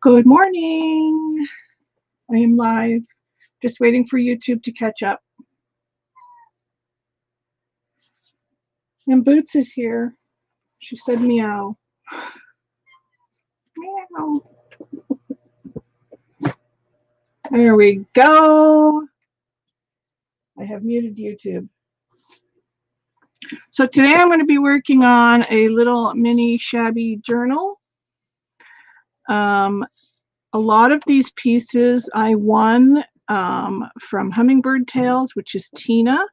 Good morning. I am live, just waiting for YouTube to catch up. And Boots is here. She said meow. Meow. There we go. I have muted YouTube. So today I'm going to be working on a little mini Shabby journal. A lot of these pieces I won from Hummingbird Tales, which is Tina,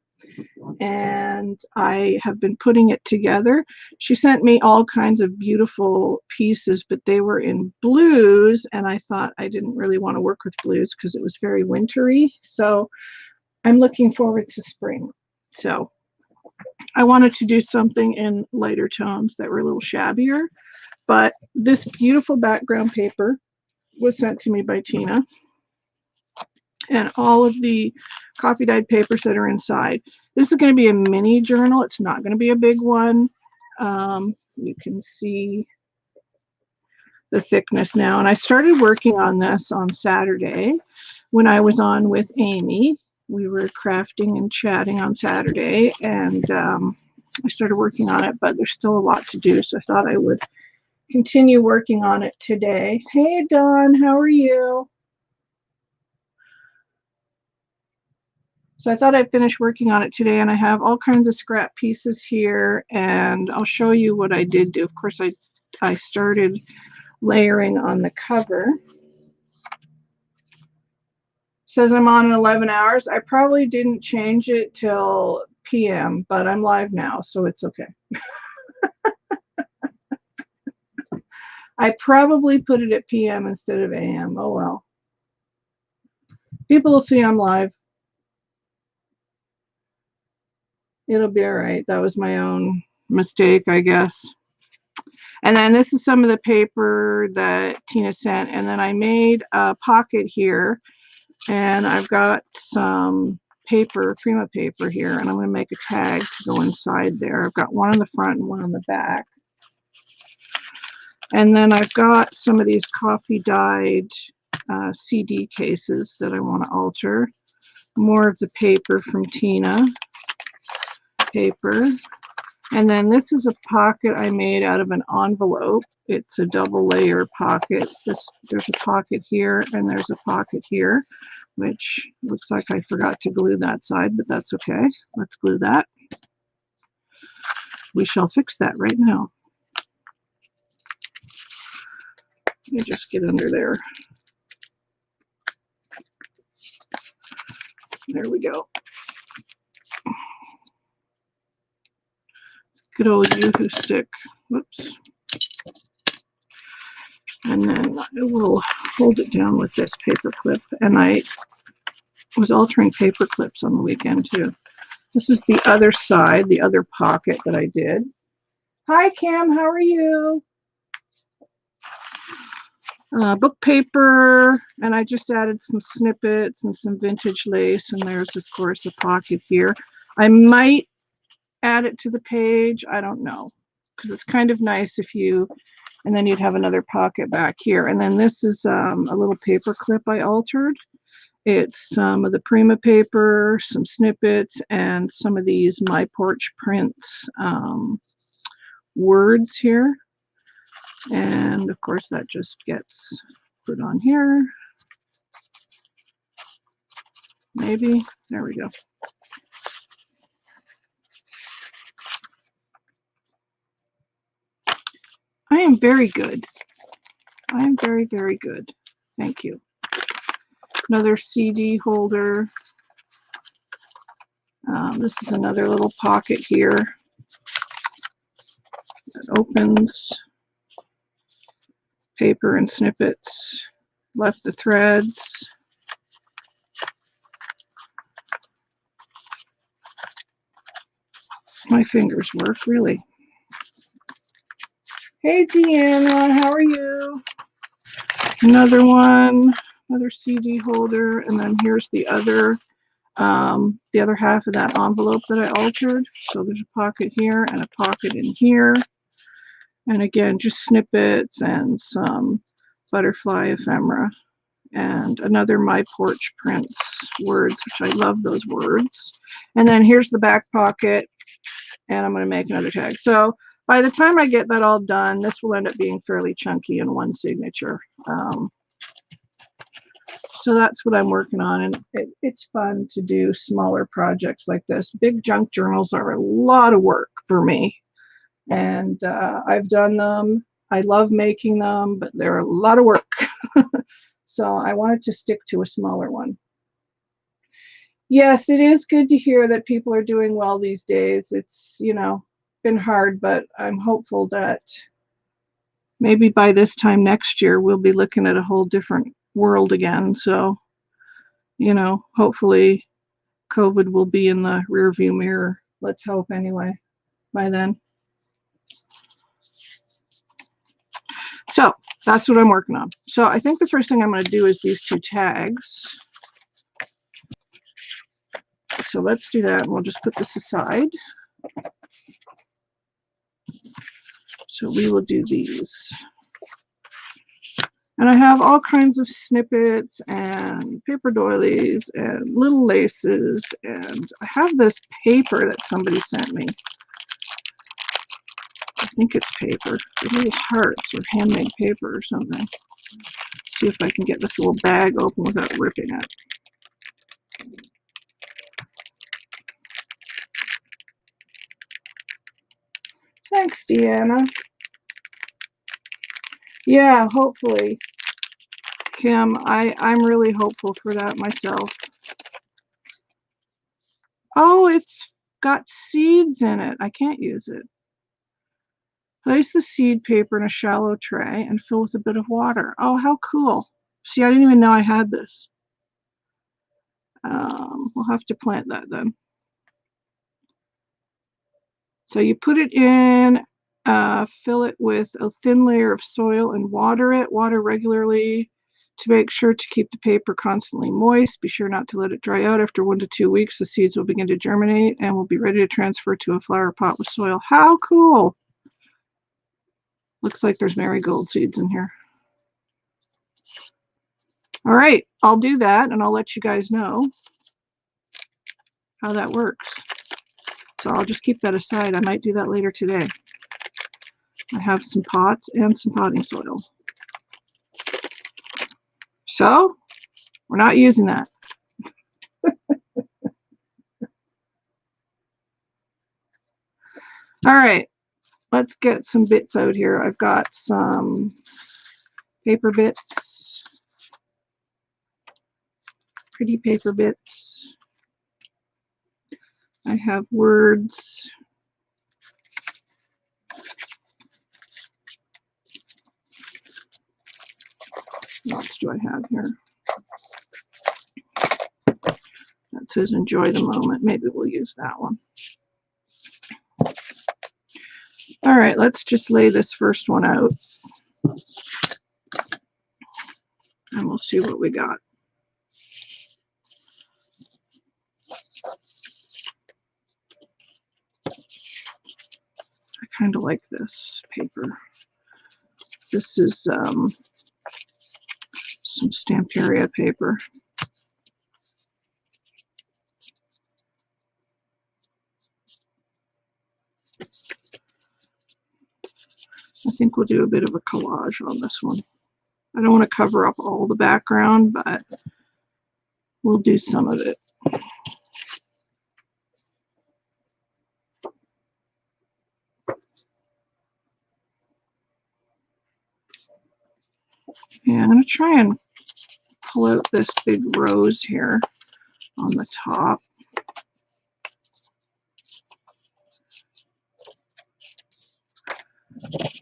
and I have been putting it together. She sent me all kinds of beautiful pieces, but they were in blues, and I thought I didn't really want to work with blues because it was very wintry. So I'm looking forward to spring. So I wanted to do something in lighter tones that were a little shabbier, but this beautiful background paper was sent to me by Tina, and all of the coffee dyed papers that are inside. This is going to be a mini journal. It's not going to be a big one. You can see the thickness now. And I started working on this on Saturday when I was on with Amy. We were crafting and chatting on Saturday, and I started working on it, but there's still a lot to do, so I thought I would continue working on it today. Hey, Dawn, how are you? So I thought I'd finish working on it today, and I have all kinds of scrap pieces here, and I'll show you what I did do. Of course, I started layering on the cover. It says I'm on in 11 hours. I probably didn't change it till PM, but I'm live now, so it's okay. I probably put it at PM instead of AM. Oh well. People will see I'm live. It'll be all right. That was my own mistake, I guess. And then this is some of the paper that Tina sent. And then I made a pocket here, and I've got some paper, Prima paper here, and I'm going to make a tag to go inside there. I've got one on the front and one on the back. And then I've got some of these coffee dyed CD cases that I want to alter. More of the paper from Tina. Paper. And then this is a pocket I made out of an envelope. It's a double layer pocket. There's a pocket here and there's a pocket here, which looks like I forgot to glue that side, but that's okay. Let's glue that. We shall fix that right now. Let me just get under there. There we go. Good old Yoo-hoo stick. Whoops. And then I will hold it down with this paper clip. And I was altering paper clips on the weekend too. This is the other side, the other pocket that I did. Hi, Cam. How are you? Book paper, and I just added some snippets and some vintage lace, and there's of course a pocket here. I might add it to the page, I don't know, because it's kind of nice if you, and then you'd have another pocket back here. And then this is a little paper clip I altered. It's some of the Prima paper, some snippets, and some of these My Porch Prints words here. And of course that just gets put on here. Maybe. There we go. I am very good. I am very, very good. Thank you. Another CD holder. This is another little pocket here that opens. Paper and snippets. Left the threads. My fingers work, really. Hey, Deanna, how are you? Another one, another CD holder, and then here's the other half of that envelope that I altered. So there's a pocket here and a pocket in here. And again, just snippets and some butterfly ephemera, and another My Porch Prints words, which I love those words. And then here's the back pocket, and I'm going to make another tag. So by the time I get that all done, this will end up being fairly chunky in one signature. So that's what I'm working on, and it's fun to do smaller projects like this. Big junk journals are a lot of work for me, and I've done them. I love making them, but they're a lot of work. So I wanted to stick to a smaller one. Yes, it is good to hear that people are doing well these days. It's, been hard, but I'm hopeful that maybe by this time next year, we'll be looking at a whole different world again. So, hopefully COVID will be in the rearview mirror. Let's hope anyway, by then. So that's what I'm working on. So I think the first thing I'm going to do is these two tags. So let's do that, and we'll just put this aside. So we will do these. And I have all kinds of snippets and paper doilies and little laces, and I have this paper that somebody sent me. I think it's paper, little hearts or handmade paper or something. See if I can get this little bag open without ripping it. Thanks, Deanna. Yeah, hopefully. Kim, I'm really hopeful for that myself. Oh, it's got seeds in it. I can't use it. Place the seed paper in a shallow tray and fill with a bit of water. Oh, how cool. See, I didn't even know I had this. We'll have to plant that then. So you put it in, fill it with a thin layer of soil and water it. Water regularly to make sure to keep the paper constantly moist. Be sure not to let it dry out. After 1 to 2 weeks, the seeds will begin to germinate and will be ready to transfer to a flower pot with soil. How cool! Looks like there's marigold seeds in here. All right, I'll do that, and I'll let you guys know how that works. So I'll just keep that aside. I might do that later today. I have some pots and some potting soil. So we're not using that. All right, let's get some bits out here. I've got some paper bits, pretty paper bits. I have words. What else do I have here? That says enjoy the moment. Maybe we'll use that one. All right, let's just lay this first one out. And we'll see what we got. I kind of like this paper. This is some Stamperia paper. I think we'll do a bit of a collage on this one. I don't want to cover up all the background, but we'll do some of it. Yeah, I'm going to try and pull out this big rose here on the top.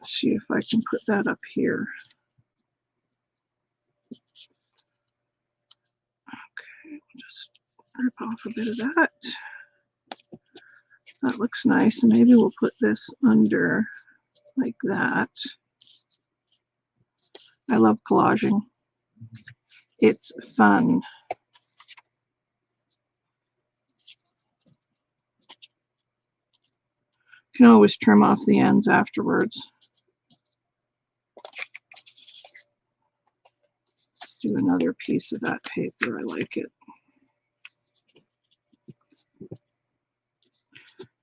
See if I can put that up here. Okay, just rip off a bit of that. That looks nice. And maybe we'll put this under like that. I love collaging. It's fun. You can always trim off the ends afterwards. do another piece of that paper. I like it.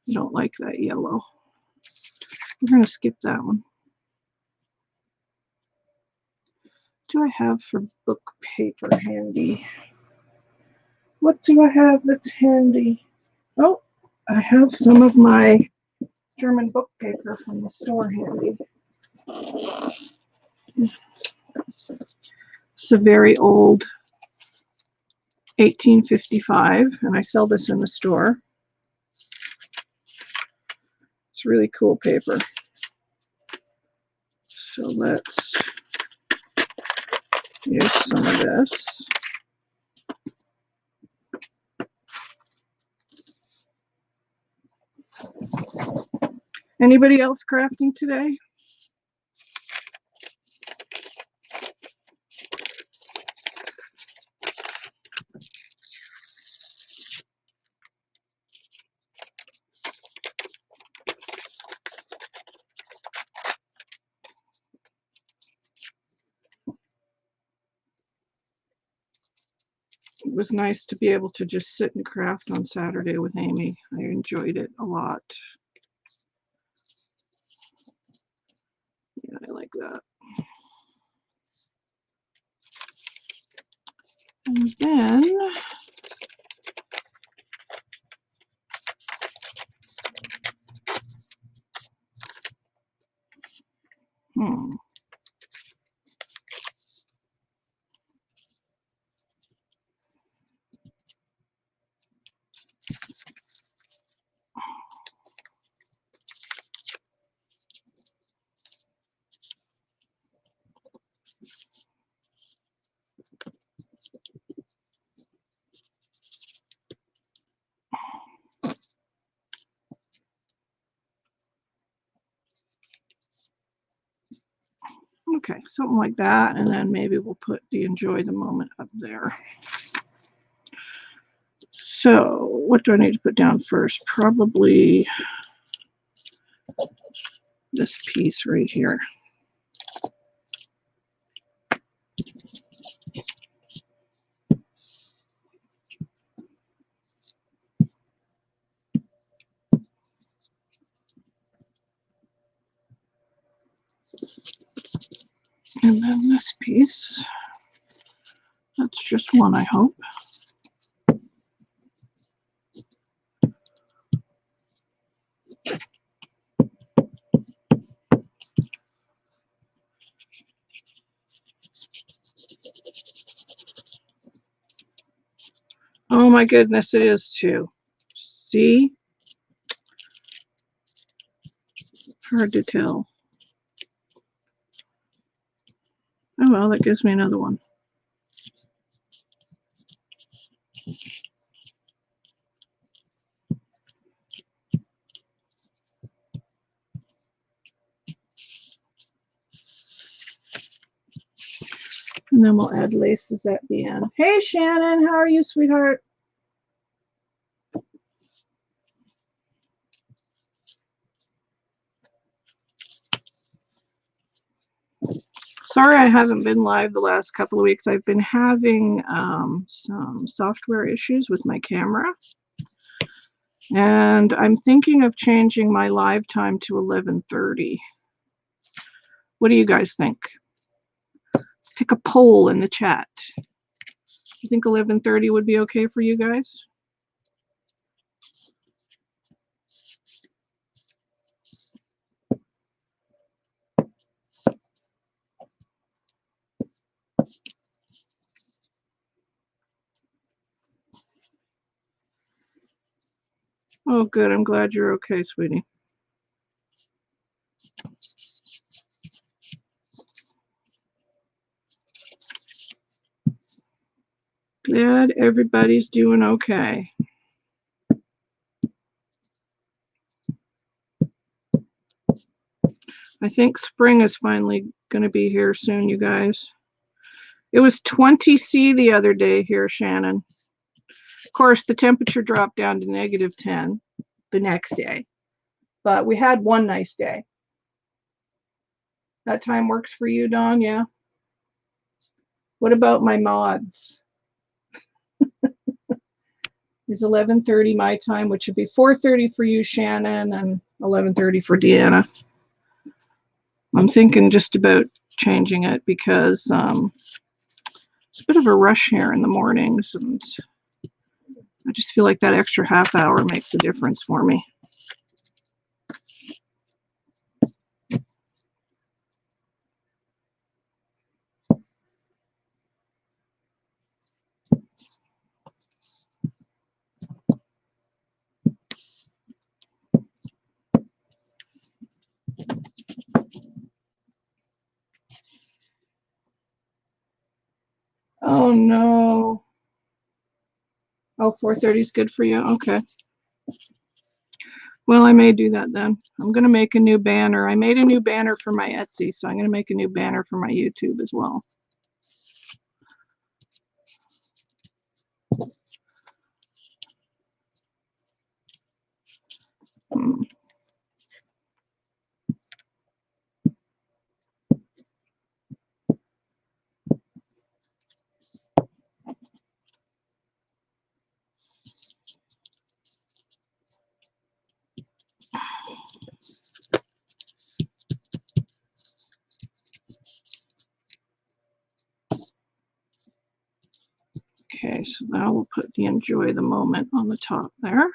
I don't like that yellow. We're going to skip that one. What do I have for book paper handy? What do I have that's handy? Oh, I have some of my German book paper from the store handy. It's a very old 1855, and I sell this in the store. It's really cool paper. So let's use some of this. Anybody else crafting today? It was nice to be able to just sit and craft on Saturday with Amy. I enjoyed it a lot. Yeah, I like that. And then okay, something like that, and then maybe we'll put the enjoy the moment up there. So what do I need to put down first? Probably this piece right here. And then this piece. That's just one, I hope. Oh my goodness, it is too. See? Hard to tell. Oh well, that gives me another one. And then we'll add laces at the end. Hey Shannon, how are you, sweetheart? Sorry I haven't been live the last couple of weeks. I've been having some software issues with my camera. And I'm thinking of changing my live time to 11:30. What do you guys think? Let's take a poll in the chat. Do you think 11:30 would be okay for you guys? Oh, good. I'm glad you're okay, sweetie. Glad everybody's doing okay. I think spring is finally going to be here soon, you guys. It was 20 C the other day here, Shannon. Of course, the temperature dropped down to -10 the next day. But we had one nice day. – That time works for you, Dawn? Yeah? What about my mods? It's 11:30 my time, which would be 4:30 for you, Shannon, and 11:30 for Deanna. I'm thinking just about changing it because it's a bit of a rush here in the mornings, and I just feel like that extra half hour makes a difference for me. Oh no. Oh, 4:30 is good for you? Okay. Well, I may do that then. I'm going to make a new banner. I made a new banner for my Etsy, so I'm going to make a new banner for my YouTube as well. Okay, so now we'll put the enjoy the moment on the top there.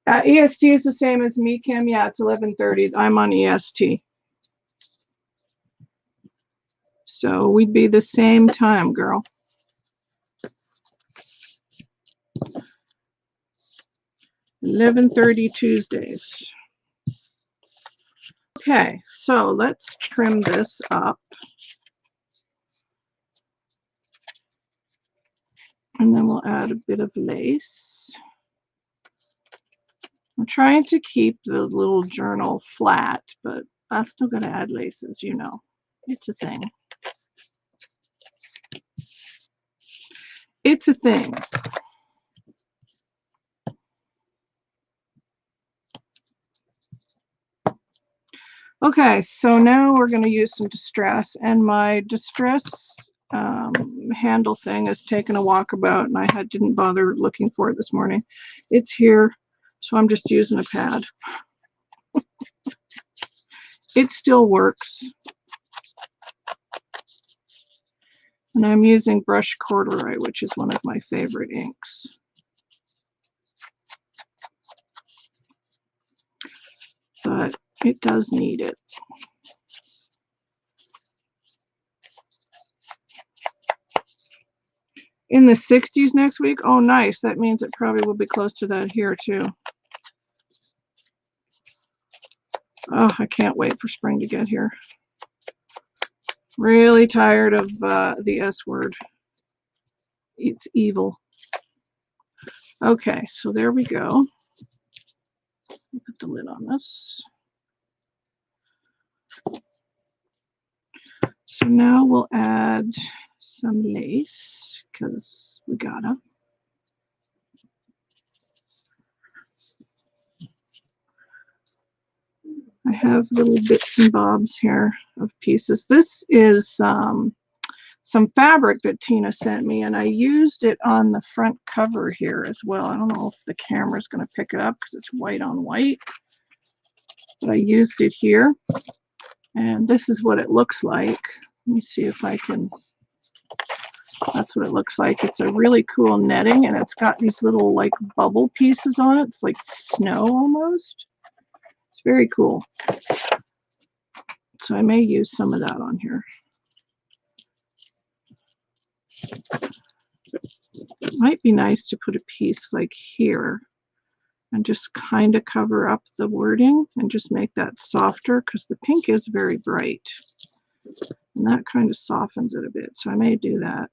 EST is the same as me, Kim. Yeah, it's 11:30. I'm on EST. So we'd be the same time, girl. 11:30 Tuesdays. Okay, so let's trim this up. And then we'll add a bit of lace. I'm trying to keep the little journal flat, but I'm still going to add laces, you know. It's a thing. It's a thing. Okay, so now we're going to use some distress, and my distress handle thing has taken a walkabout, and I didn't bother looking for it this morning. It's here, so I'm just using a pad. It still works. And I'm using brush corduroy, which is one of my favorite inks. But it does need it. In the 60s next week? Oh, nice. That means it probably will be close to that here, too. Oh, I can't wait for spring to get here. Really tired of the S word. It's evil. Okay, so there we go. Put the lid on this. So now we'll add some lace, because we gotta. I have little bits and bobs here of pieces. This is some fabric that Tina sent me, and I used it on the front cover here as well. I don't know if the camera's going to pick it up because it's white on white, but I used it here, and this is what it looks like. Let me see if I can. That's what it looks like. It's a really cool netting, and it's got these little like bubble pieces on it. It's like snow almost. It's very cool. So I may use some of that on here. It might be nice to put a piece like here and just kind of cover up the wording and just make that softer, because the pink is very bright. And that kind of softens it a bit. So I may do that.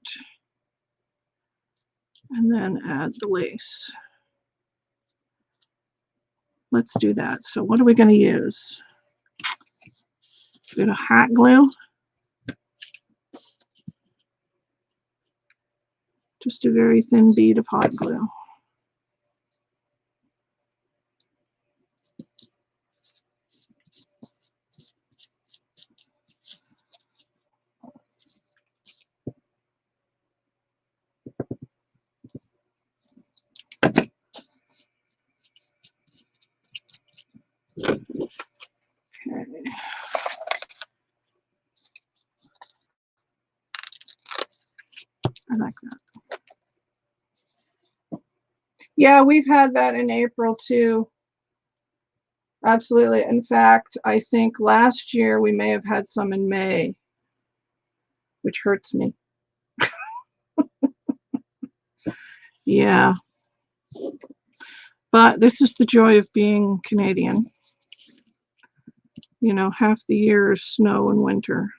And then add the lace. Let's do that. So what are we going to use? A bit of hot glue. Just a very thin bead of hot glue. Okay. I like that. Yeah, we've had that in April too. Absolutely. In fact, I think last year we may have had some in May, which hurts me. Yeah. But this is the joy of being Canadian. You know, half the year is snow and winter.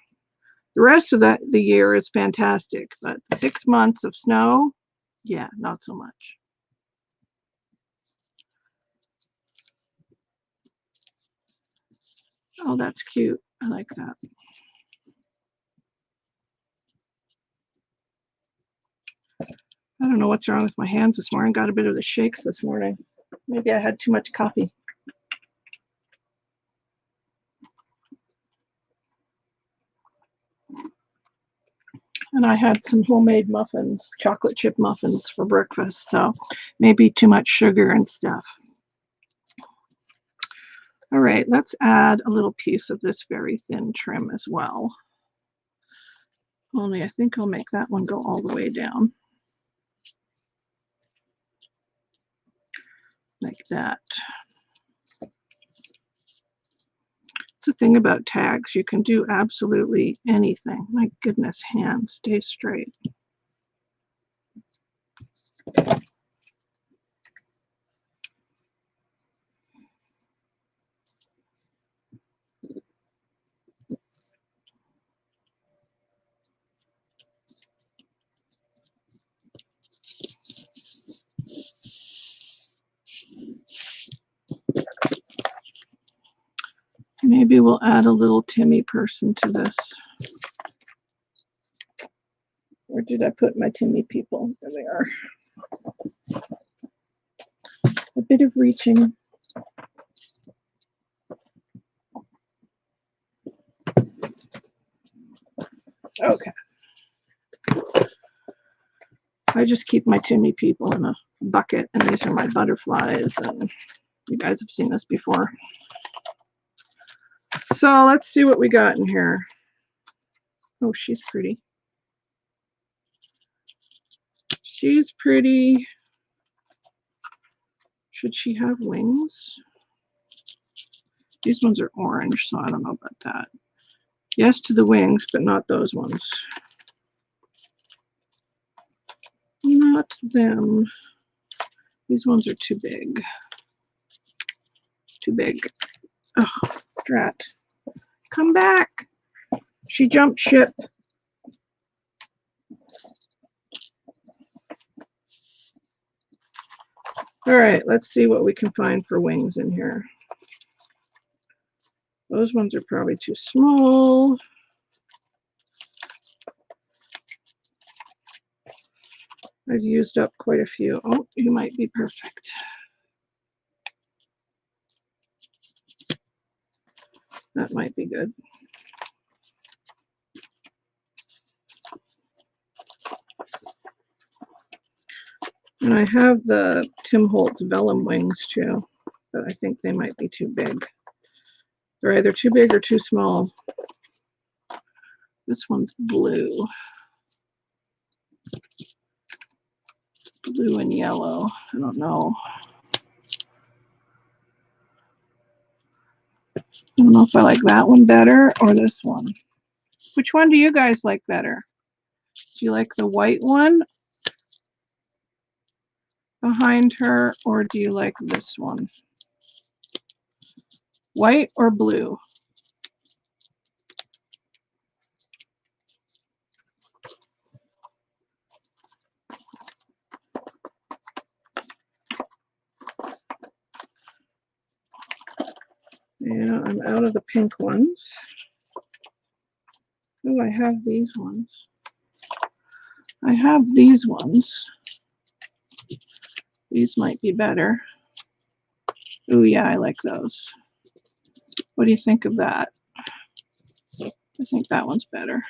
The rest of the year is fantastic, but 6 months of snow, yeah, not so much. Oh, that's cute. I like that. I don't know what's wrong with my hands this morning. Got a bit of the shakes this morning. Maybe I had too much coffee. And I had some homemade muffins, chocolate chip muffins for breakfast, so maybe too much sugar and stuff. All right, let's add a little piece of this very thin trim as well. Only I think I'll make that one go all the way down. Like that. It's the thing about tags. You can do absolutely anything. My goodness, hands, stay straight. Maybe we'll add a little Timmy person to this. Where did I put my Timmy people? There they are. A bit of reaching. Okay. I just keep my Timmy people in a bucket, and these are my butterflies, and you guys have seen this before. So let's see what we got in here. Oh, she's pretty. She's pretty. Should she have wings? These ones are orange, so I don't know about that. Yes to the wings, but not those ones. Not them. These ones are too big. Too big. Oh, drat. Come back. She jumped ship. All right, let's see what we can find for wings in here. Those ones are probably too small. I've used up quite a few. Oh, you might be perfect. That might be good. And I have the Tim Holtz vellum wings too, but I think they might be too big. They're either too big or too small. This one's blue. Blue and yellow. I don't know. I don't know if I like that one better or this one. Which one do you guys like better? Do you like the white one behind her, or do you like this one? White or blue? Yeah, I'm out of the pink ones. Oh, I have these ones. I have these ones. These might be better. Oh yeah, I like those. What do you think of that? I think that one's better.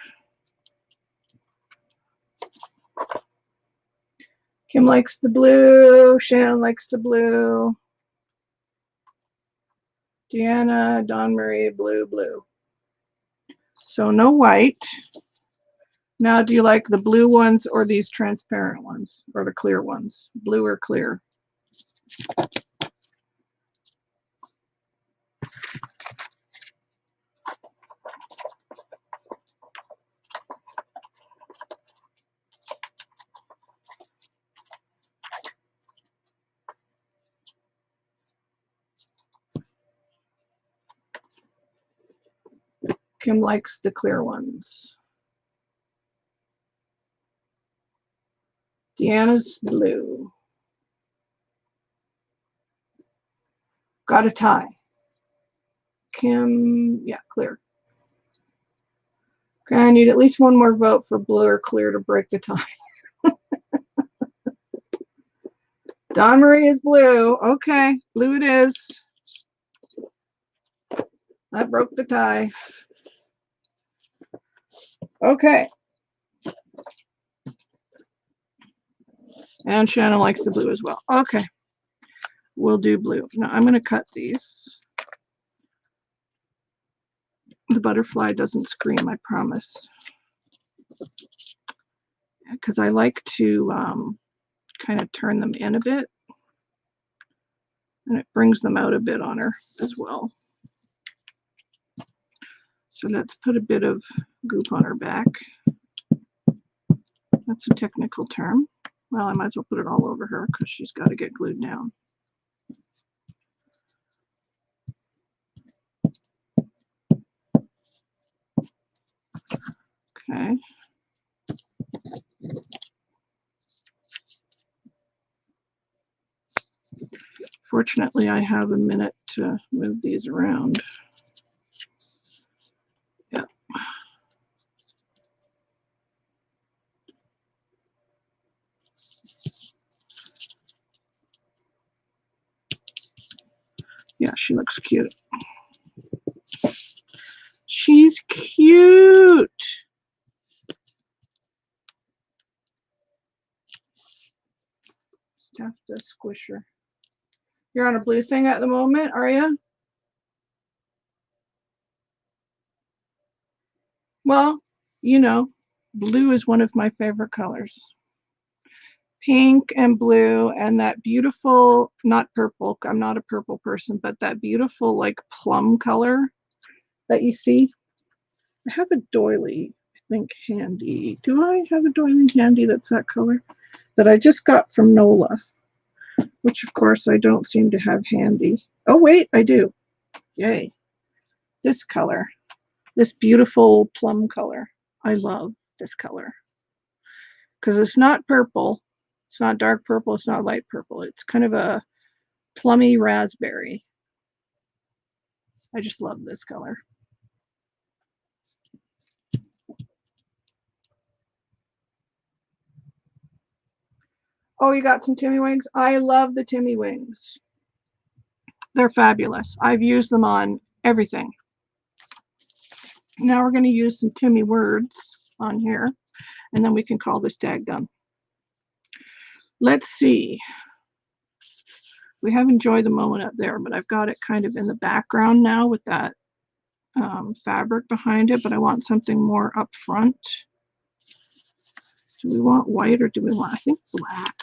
Kim likes the blue. Shannon likes the blue. Deanna, Dawn Marie, blue, blue. So no white. Now, do you like the blue ones or these transparent ones or the clear ones? Blue or clear? Kim likes the clear ones. Deanna's blue. Got a tie. Kim, yeah, clear. Okay, I need at least one more vote for blue or clear to break the tie. Dawn Marie is blue. Okay, blue it is. That broke the tie. Okay. And Shannon likes the blue as well. Okay. We'll do blue. Now I'm going to cut these. The butterfly doesn't scream, I promise. Because I like to kind of turn them in a bit. And it brings them out a bit on her as well. So let's put a bit of goop on her back. That's a technical term. Well, I might as well put it all over her because she's got to get glued down. Okay. Fortunately, I have a minute to move these around. Yeah. Yeah, she looks cute. She's cute. Just have to squish her. You're on a blue thing at the moment, are you? Well, you know, blue is one of my favorite colors. Pink and blue and that beautiful, not purple, I'm not a purple person, but that beautiful like plum color that you see. I have a doily, I think, handy. Do I have a doily handy that's that color? That I just got from NOLA, which of course I don't seem to have handy. Oh wait, I do. Yay. This color, this beautiful plum color. I love this color because it's not purple. It's not dark purple. It's not light purple. It's kind of a plummy raspberry. I just love this color. Oh, you got some Timmy wings? I love the Timmy wings. They're fabulous. I've used them on everything. Now we're going to use some Timmy words on here, and then we can call this tag done. Let's see. We have enjoyed the moment up there, but I've got it kind of in the background now with that fabric behind it, but I want something more up front. Do we want white or do we want, I think black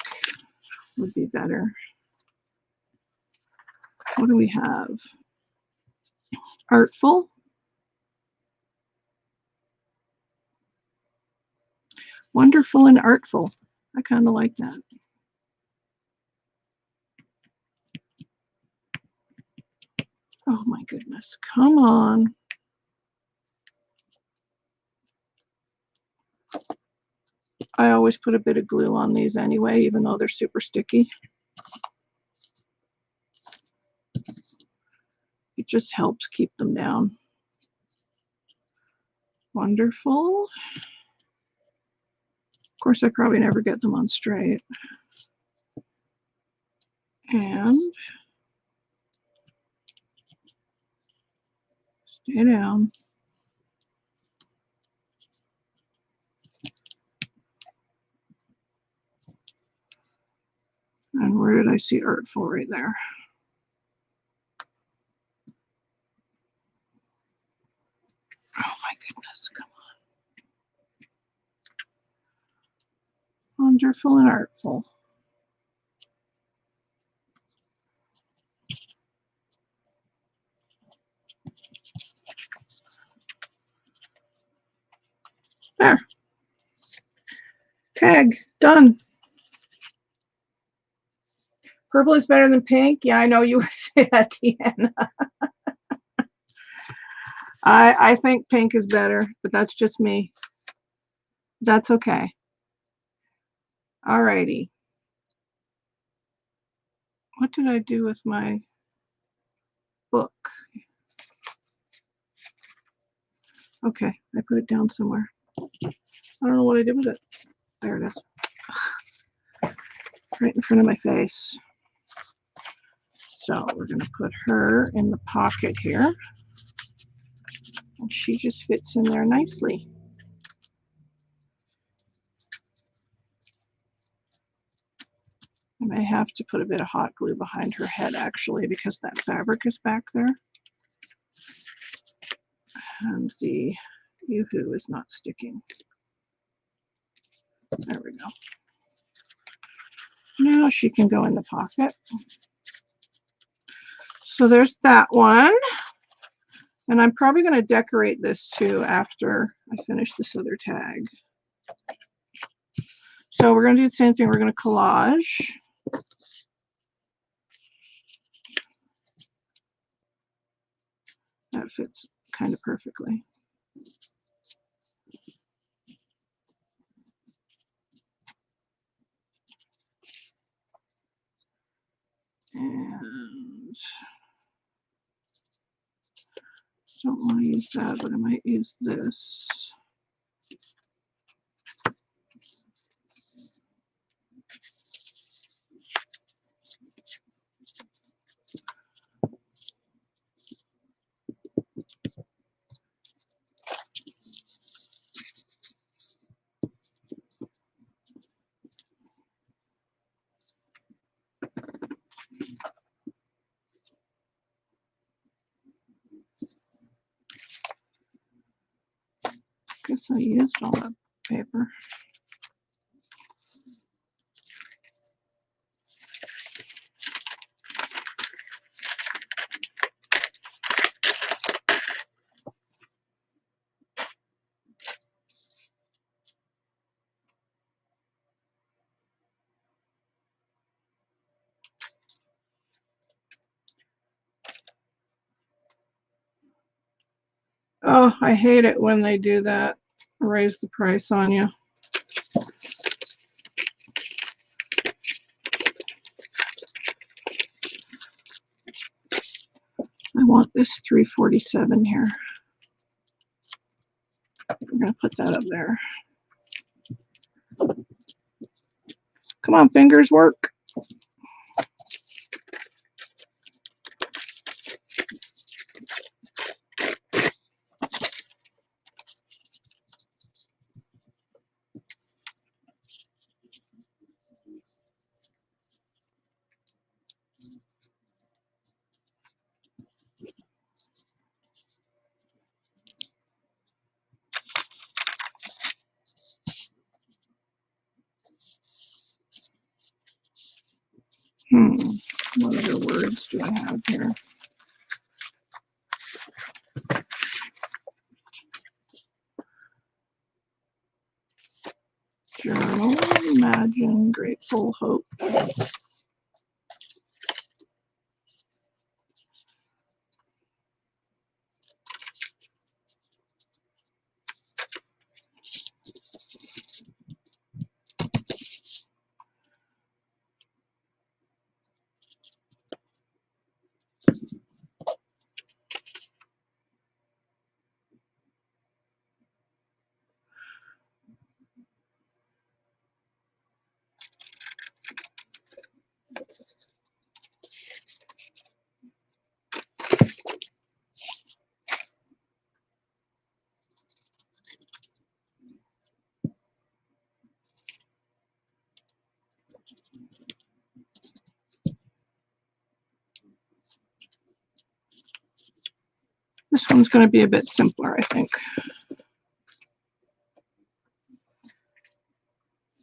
would be better. What do we have? Artful. Wonderful and artful. I kind of like that. Oh my goodness, come on. I always put a bit of glue on these anyway, even though they're super sticky. It just helps keep them down. Wonderful. course, I probably never get them on straight. And stay down. And where did I see artful? Right there. Oh my goodness, come on. Wonderful and artful. There. Tag. Done. Purple is better than pink. Yeah, I know you would say that, Deanna. I think pink is better, but that's just me. That's okay. Alrighty. What did I do with my book? Okay, I put it down somewhere. I don't know what I did with it. There it is. Right in front of my face. So we're going to put her in the pocket here. And she just fits in there nicely. I may have to put a bit of hot glue behind her head actually because that fabric is back there. And the yoo-hoo is not sticking. There we go. Now she can go in the pocket. So there's that one. And I'm probably going to decorate this too after I finish this other tag. So we're going to do the same thing. We're going to collage. That fits kind of perfectly. And don't want to use that, but I might use this. Guess I used all that paper. Oh, I hate it when they do that. Raise the price on you. I want this 347 here. We're going to put that up there. Come on, fingers, work. What other words do I have here? Journal, imagine, grateful, hope. This one's going to be a bit simpler, I think.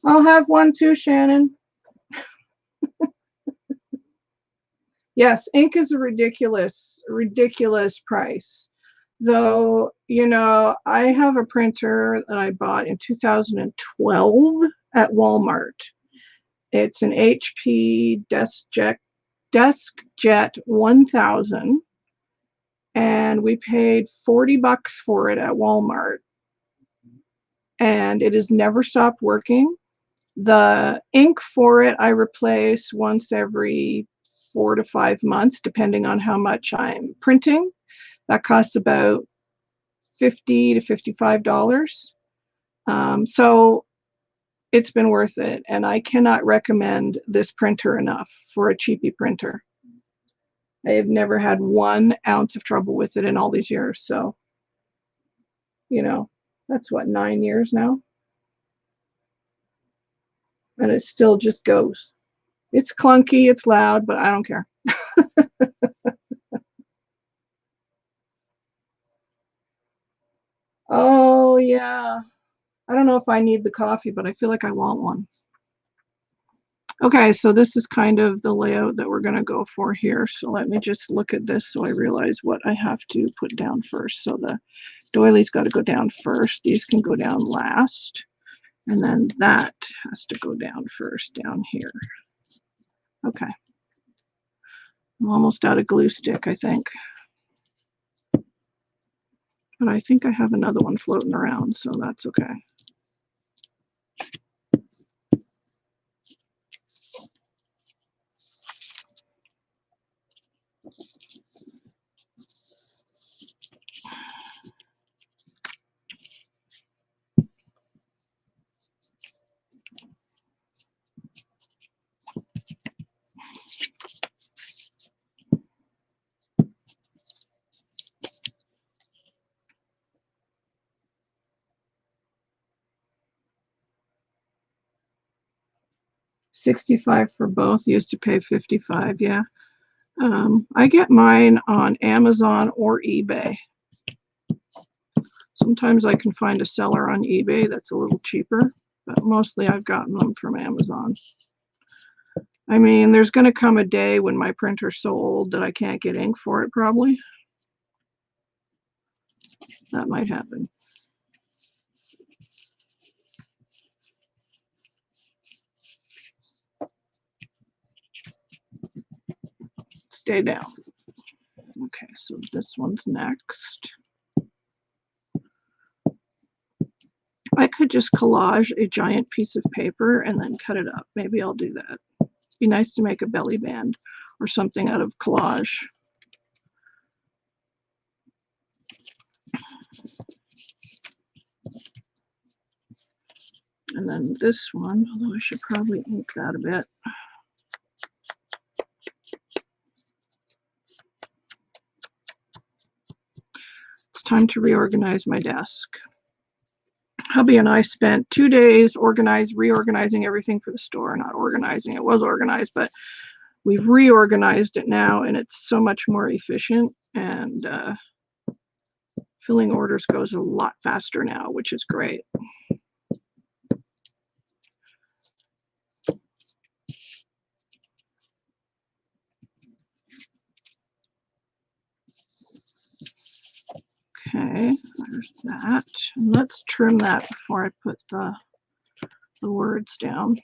I'll have one too, Shannon. Yes, ink is a ridiculous price. Though, you know, I have a printer that I bought in 2012 at Walmart. It's an HP DeskJet 1000, and we paid $40 for it at Walmart. And it has never stopped working. The ink for it I replace once every 4 to 5 months, depending on how much I'm printing. That costs about $50 to $55. So it's been worth it, and I cannot recommend this printer enough for a cheapy printer. I have never had 1 ounce of trouble with it in all these years. So, you know, that's what, 9 years now? And it still just goes. It's clunky, it's loud, but I don't care. Oh, yeah. I don't know if I need the coffee, but I feel like I want one. Okay, so this is kind of the layout that we're going to go for here. So let me just look at this so I realize what I have to put down first. So the doily's got to go down first. These can go down last. And then that has to go down first down here. Okay. I'm almost out of glue stick, I think. But I think I have another one floating around, so that's okay. $65 for both. Used to pay $55, yeah. I get mine on Amazon or eBay. Sometimes I can find a seller on eBay that's a little cheaper, but mostly I've gotten them from Amazon. I mean, there's going to come a day when my printer's so old that I can't get ink for it, probably. That might happen. Stay down. Okay, so this one's next. I could just collage a giant piece of paper and then cut it up. Maybe I'll do that. It'd be nice to make a belly band or something out of collage. And then this one, although I should probably ink that a bit. It's time to reorganize my desk. Hubby and I spent 2 days reorganizing everything for the store. Not organizing, it was organized, but we've reorganized it now, and it's so much more efficient, and filling orders goes a lot faster now, which is great. Okay, there's that. And let's trim that before I put the words down.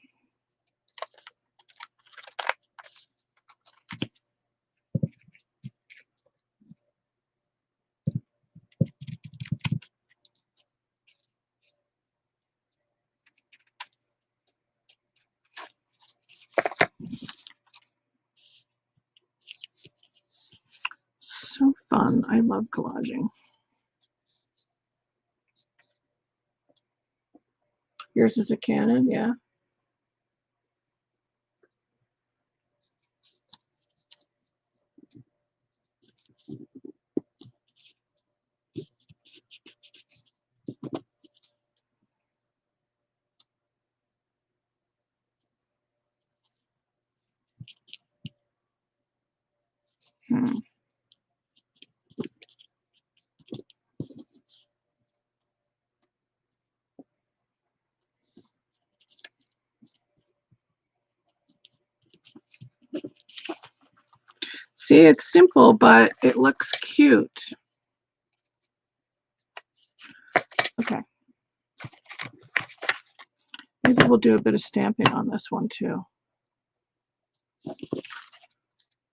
So fun. I love collaging. Yours is a Canon, yeah. See, it's simple, but it looks cute. Okay. Maybe we'll do a bit of stamping on this one too,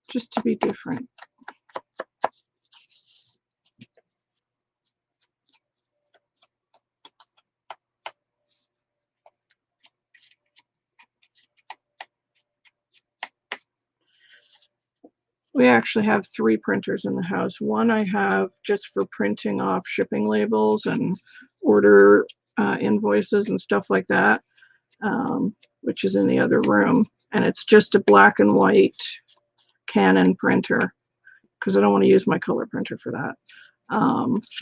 just to be different. We actually have 3 printers in the house. One I have just for printing off shipping labels and order invoices and stuff like that, which is in the other room. And it's just a black and white Canon printer because I don't want to use my color printer for that,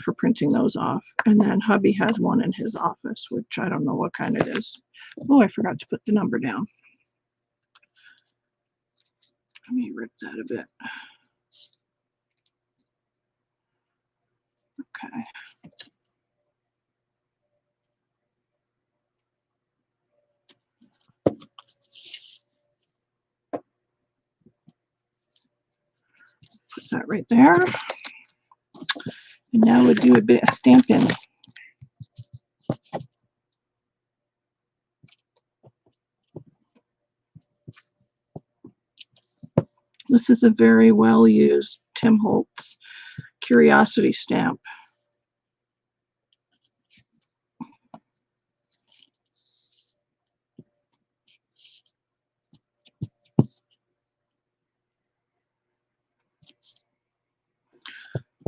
for printing those off. And then hubby has one in his office, which I don't know what kind it is. Oh, I forgot to put the number down. Let me rip that a bit. Okay. Put that right there. And now we'll do a bit of stamping. This is a very well used Tim Holtz Curiosity stamp.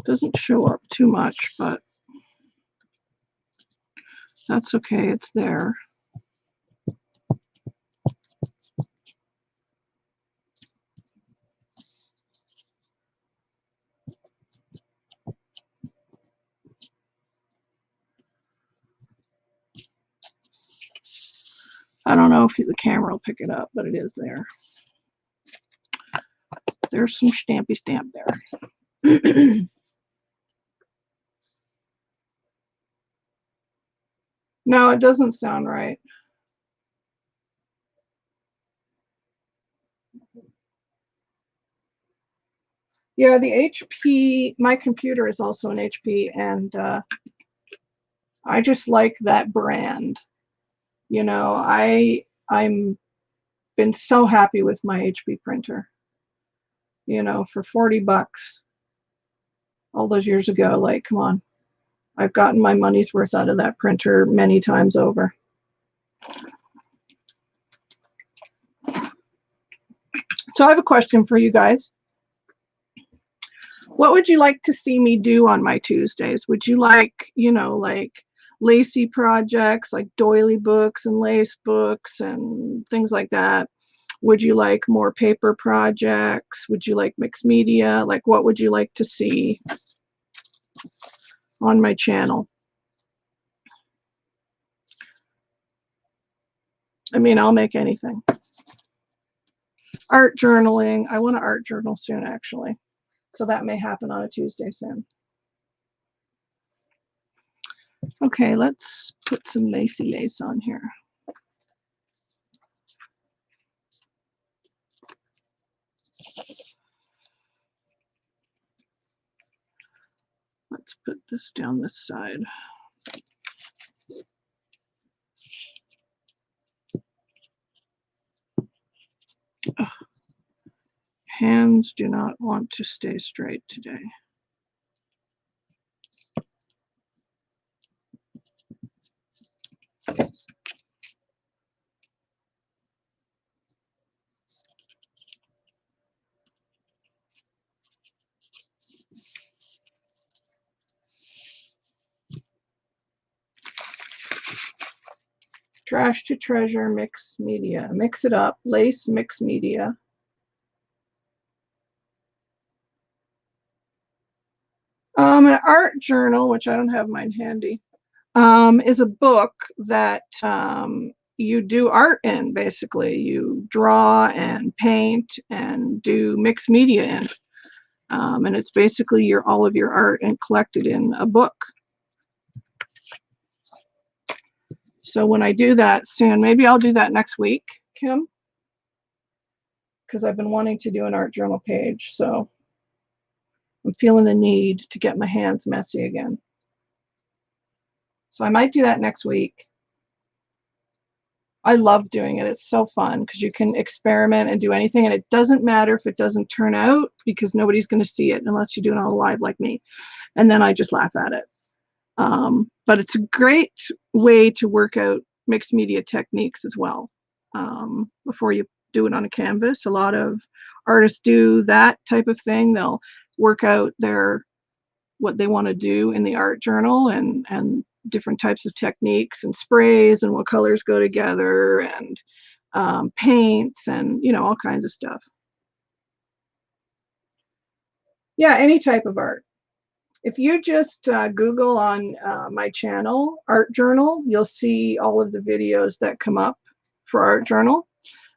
Doesn't show up too much, but that's okay, it's there. I don't know if the camera will pick it up, but it is there. There's some stampy stamp there. No, it doesn't sound right. Yeah, the HP, my computer is also an HP, and I just like that brand. You know, I'm been so happy with my HP printer. You know, for 40 bucks all those years ago, like, come on. I've gotten my money's worth out of that printer many times over. So I have a question for you guys. What would you like to see me do on my Tuesdays? Would you like, you know, like lacy projects, like doily books and lace books and things like that? Would you like more paper projects? Would you like mixed media? Like, what would you like to see on my channel? I mean, I'll make anything. Art journaling. I want to art journal soon, actually. So that may happen on a Tuesday soon. Okay, let's put some lacy lace on here. Let's put this down this side. Ugh. Hands do not want to stay straight today. Trash to treasure, mix media. Mix it up. Lace, mix media. An art journal, which I don't have mine handy, is a book that you do art in, basically. You draw and paint and do mixed media in. And it's basically all of your art and collected in a book. So when I do that soon, maybe I'll do that next week, Kim, because I've been wanting to do an art journal page. So I'm feeling the need to get my hands messy again. So I might do that next week. I love doing it. It's so fun because you can experiment and do anything, and it doesn't matter if it doesn't turn out because nobody's going to see it unless you do it on live like me. And then I just laugh at it. But it's a great way to work out mixed media techniques as well. Before you do it on a canvas, a lot of artists do that type of thing. They'll work out what they want to do in the art journal and different types of techniques and sprays and what colors go together and paints and all kinds of stuff. Yeah, any type of art. If you just Google on my channel, Art Journal, you'll see all of the videos that come up for Art Journal.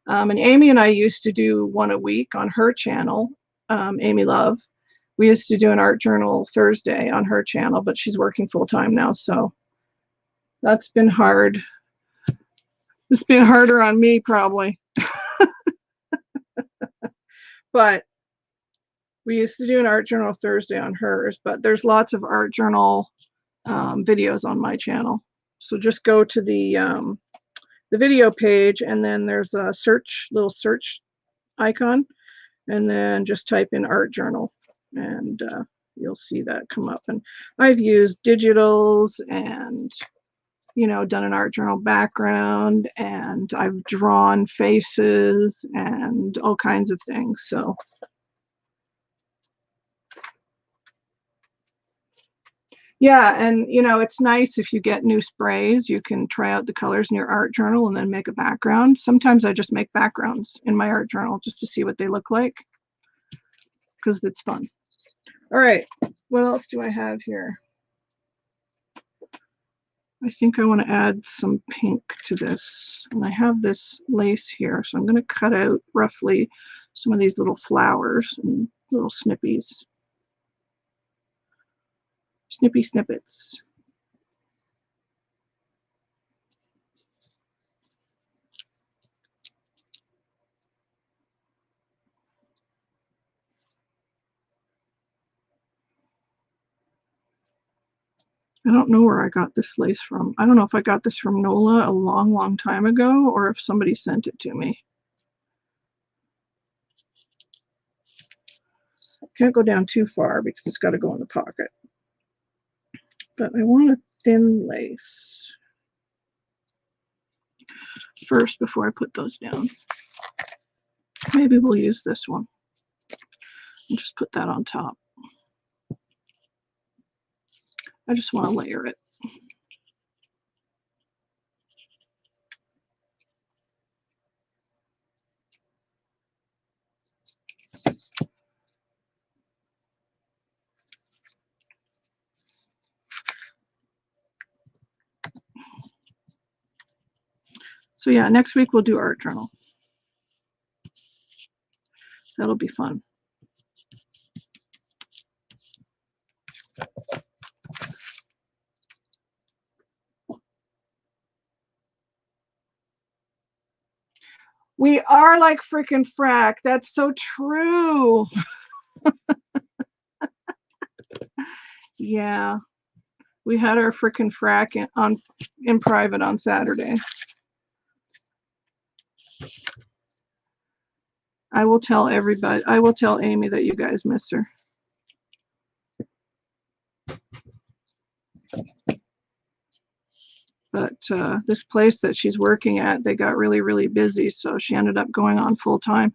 And Amy and I used to do one a week on her channel, Amy Love. We used to do an Art Journal Thursday on her channel, but she's working full time now, so that's been hard. It's been harder on me probably. But we used to do an Art Journal Thursday on hers, but there's lots of Art Journal videos on my channel. So just go to the video page, and then there's a little search icon, and then just type in Art Journal, and you'll see that come up. And I've used digitals and done an art journal background, and I've drawn faces and all kinds of things. So yeah, and it's nice if you get new sprays, you can try out the colors in your art journal and then make a background. Sometimes I just make backgrounds in my art journal just to see what they look like because it's fun. All right, what else do I have here? I think I want to add some pink to this. And I have this lace here, so I'm going to cut out roughly some of these little flowers and little snippies. Snippy snippets. I don't know where I got this lace from. I don't know if I got this from Nola a long, long time ago or if somebody sent it to me. Can't go down too far because it's got to go in the pocket. But I want a thin lace first before I put those down. Maybe we'll use this one and just put that on top. I just want to layer it. So yeah, next week we'll do art journal. That'll be fun. We are like freaking frack. That's so true. Yeah, we had our freaking frack in private on Saturday. I will tell everybody. I will tell Amy that you guys miss her. But this place that she's working at, they got really, really busy, so she ended up going on full time.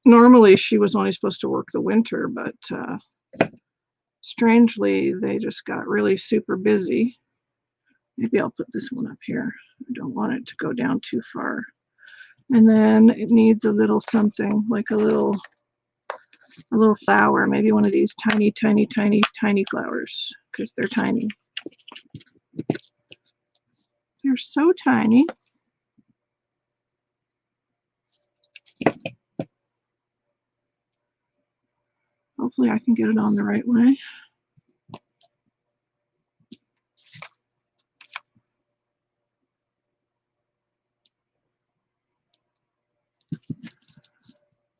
Normally, she was only supposed to work the winter, but strangely, they just got really super busy. Maybe I'll put this one up here. I don't want it to go down too far. And then it needs a little something, like a little flower, maybe one of these tiny, tiny, tiny, tiny flowers, because they're tiny. They're so tiny. Hopefully I can get it on the right way.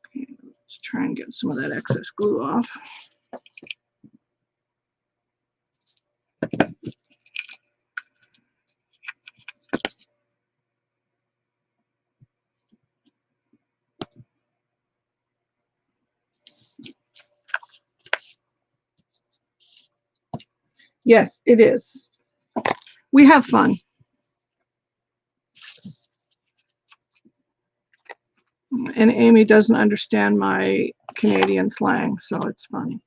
Okay, let's Try and get some of that excess glue off. Yes, it is. We have fun. And Amy doesn't understand my Canadian slang, so it's funny.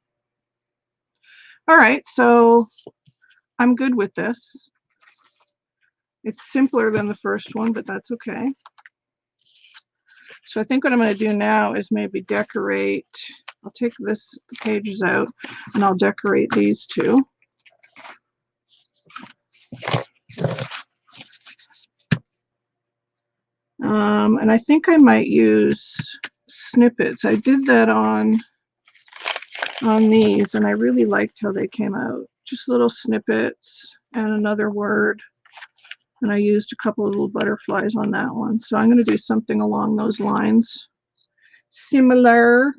All right, so I'm good with this. It's simpler than the first one, but that's okay. So I think what I'm going to do now is maybe decorate. I'll take the pages out and I'll decorate these two. And I think I might use snippets. I did that on these, and I really liked how they came out. Just little snippets and another word. And I used a couple of little butterflies on that one. So I'm going to do something along those lines. Similar.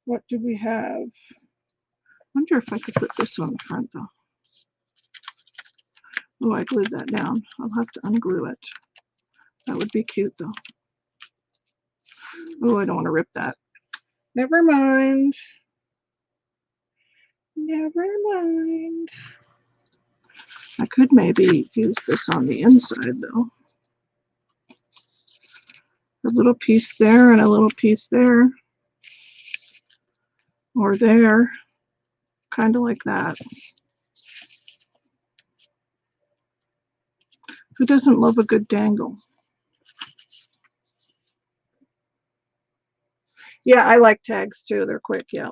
What do we have? I wonder if I could put this on the front, though. Oh, I glued that down. I'll have to unglue it. That would be cute, though. Oh, I don't want to rip that. Never mind. Never mind. I could maybe use this on the inside, though. A little piece there and a little piece there. Or there. Kind of like that. Who doesn't love a good dangle? Yeah, I like tags too. They're quick, yeah.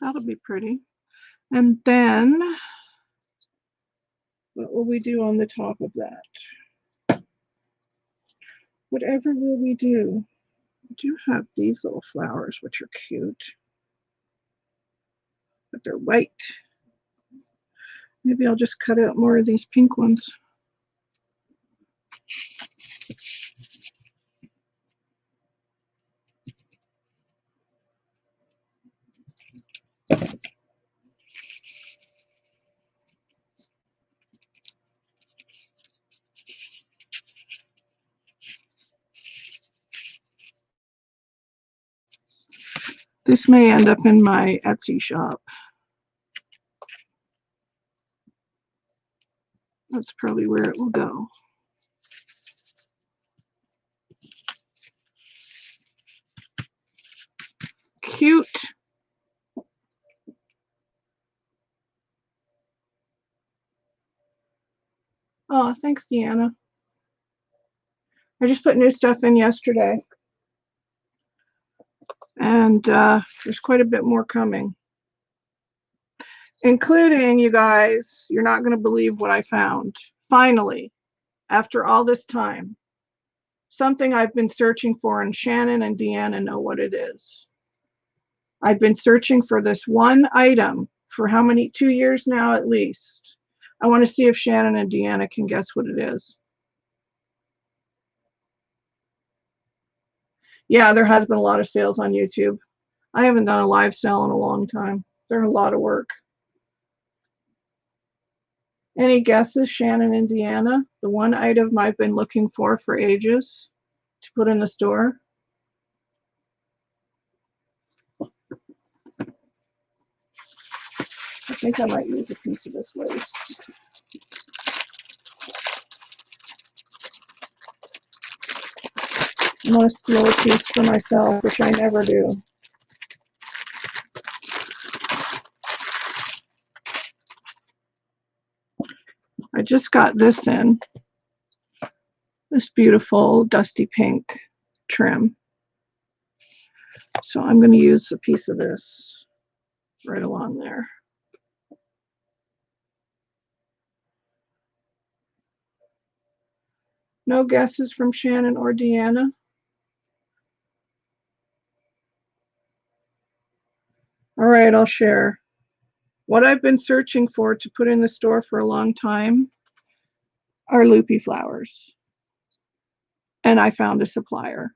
That'll be pretty. And then, what will we do on the top of that? Whatever will we do? I do have these little flowers, which are cute. But they're white. Maybe I'll just cut out more of these pink ones. This may end up in my Etsy shop. That's probably where it will go. Cute. Oh, thanks, Deanna. I just put new stuff in yesterday. And there's quite a bit more coming. Including, you guys, you're not going to believe what I found. Finally, after all this time, something I've been searching for, and Shannon and Deanna know what it is. I've been searching for this one item for how many? 2 years now at least. I want to see if Shannon and Deanna can guess what it is. Yeah, there has been a lot of sales on YouTube. I haven't done a live sale in a long time. They're a lot of work. Any guesses, Shannon and Deanna? The one item I've been looking for ages to put in the store. I think I might use a piece of this lace. I'm going to steal a piece for myself, which I never do. I just got this in. This beautiful dusty pink trim. So I'm going to use a piece of this. right along there. No guesses from Shannon or Deanna? All right, I'll share. What I've been searching for to put in the store for a long time are loopy flowers. And I found a supplier.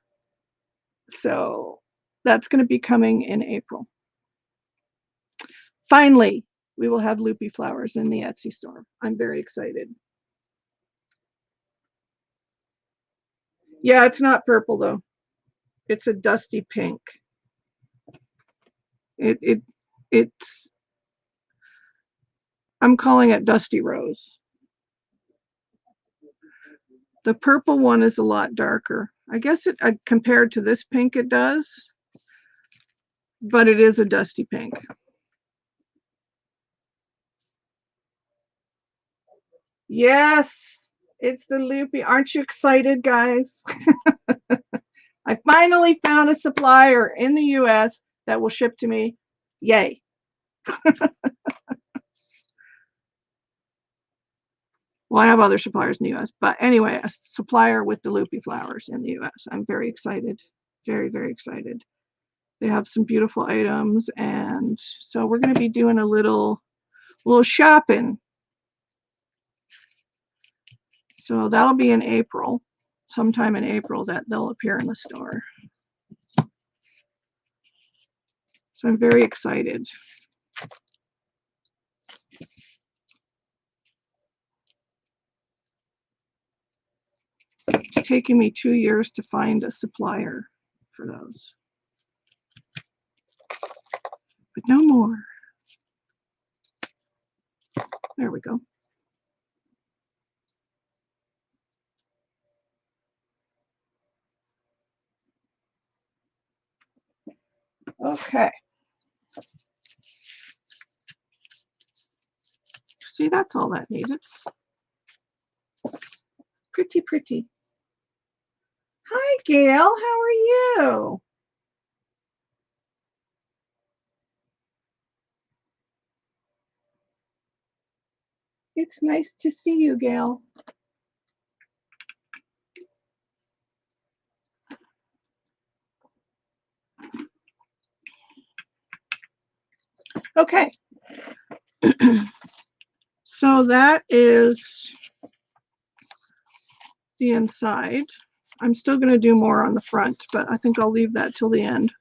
So that's going to be coming in April. Finally, we will have loopy flowers in the Etsy store. I'm very excited. Yeah, it's not purple though. It's a dusty pink. It's I'm calling it dusty rose. The purple one is a lot darker. I guess it compared to this pink it does, but it is a dusty pink. Yes, it's the loopy. Aren't you excited, guys? I finally found a supplier in the US that will ship to me. Yay. Well, I have other suppliers in the US, but anyway, a supplier with the loopy flowers in the US. I'm very excited. Very, very excited. They have some beautiful items, and so we're going to be doing a little shopping. So that'll be in April, sometime in April that they'll appear in the store. So I'm very excited. It's taken me 2 years to find a supplier for those. But no more. There we go. Okay. See, that's all that needed. Pretty, pretty. Hi, Gail. How are you? It's nice to see you, Gail. Okay. So that is the inside. I'm still going to do more on the front, but I think I'll leave that till the end.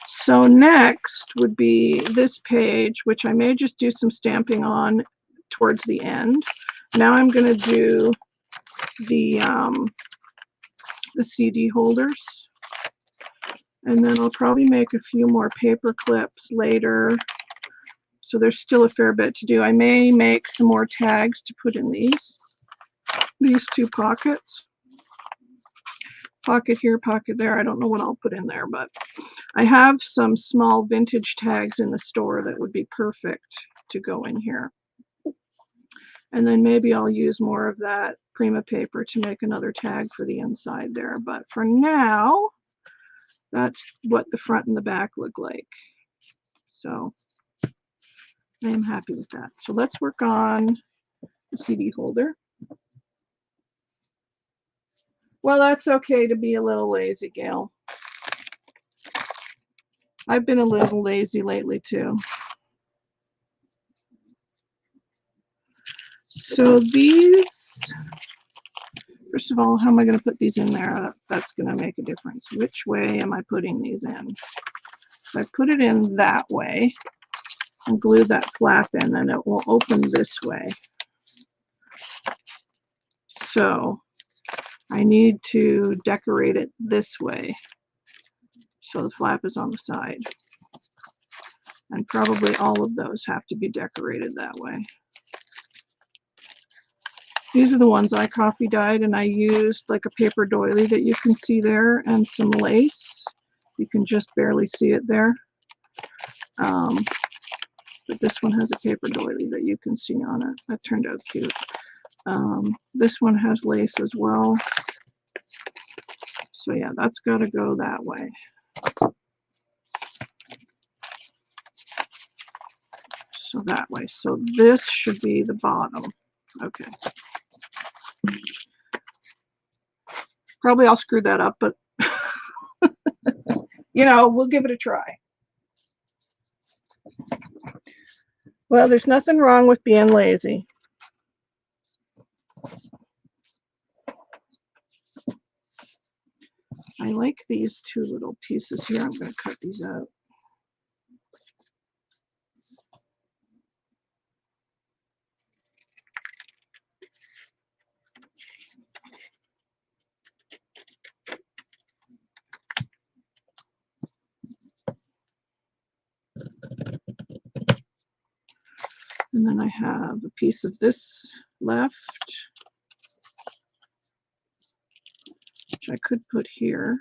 So next would be this page, which I may just do some stamping on towards the end. Now I'm going to do the CD holders. And then I'll probably make a few more paper clips later. So there's still a fair bit to do. I may make some more tags to put in these two pockets. Pocket here, pocket there. I don't know what I'll put in there, but I have some small vintage tags in the store that would be perfect to go in here. And then maybe I'll use more of that Prima paper to make another tag for the inside there. But for now, that's what the front and the back look like. So I am happy with that. So let's work on the CD holder. Well, that's okay to be a little lazy, Gail. I've been a little lazy lately too. So these, first of all, how am I going to put these in there? That's going to make a difference. Which way am I putting these in? If I put it in that way and glue that flap in, then it will open this way. So I need to decorate it this way so the flap is on the side. And probably all of those have to be decorated that way. These are the ones I coffee dyed, and I used like a paper doily that you can see there and some lace. You can just barely see it there. But this one has a paper doily that you can see on it. That turned out cute. This one has lace as well. So yeah, that's got to go that way. So that way. So this should be the bottom. Okay. Probably I'll screw that up, but you know, we'll give it a try. Well, there's nothing wrong with being lazy. I like these two little pieces here. I'm going to cut these out. And then I have a piece of this left, which I could put here.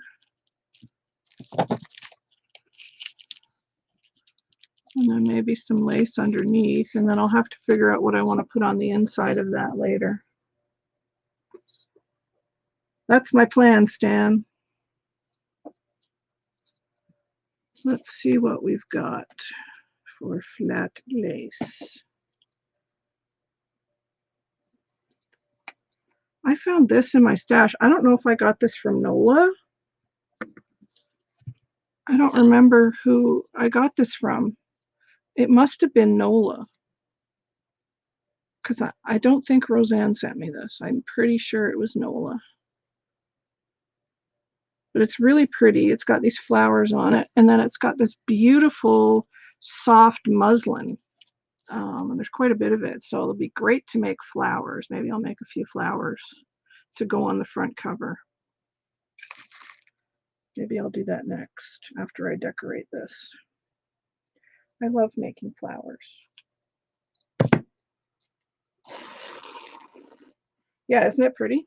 And then maybe some lace underneath, and then I'll have to figure out what I want to put on the inside of that later. That's my plan, Stan. Let's see what we've got for flat lace. I found this in my stash. I don't know if I got this from NOLA. I don't remember who I got this from. It must have been NOLA. Because I don't think Roseanne sent me this. I'm pretty sure it was NOLA. But it's really pretty. It's got these flowers on it. And then it's got this beautiful soft muslin. And there's quite a bit of it. So it'll be great to make flowers. Maybe I'll make a few flowers to go on the front cover. Maybe I'll do that next after I decorate this. I love making flowers. Yeah, isn't it pretty?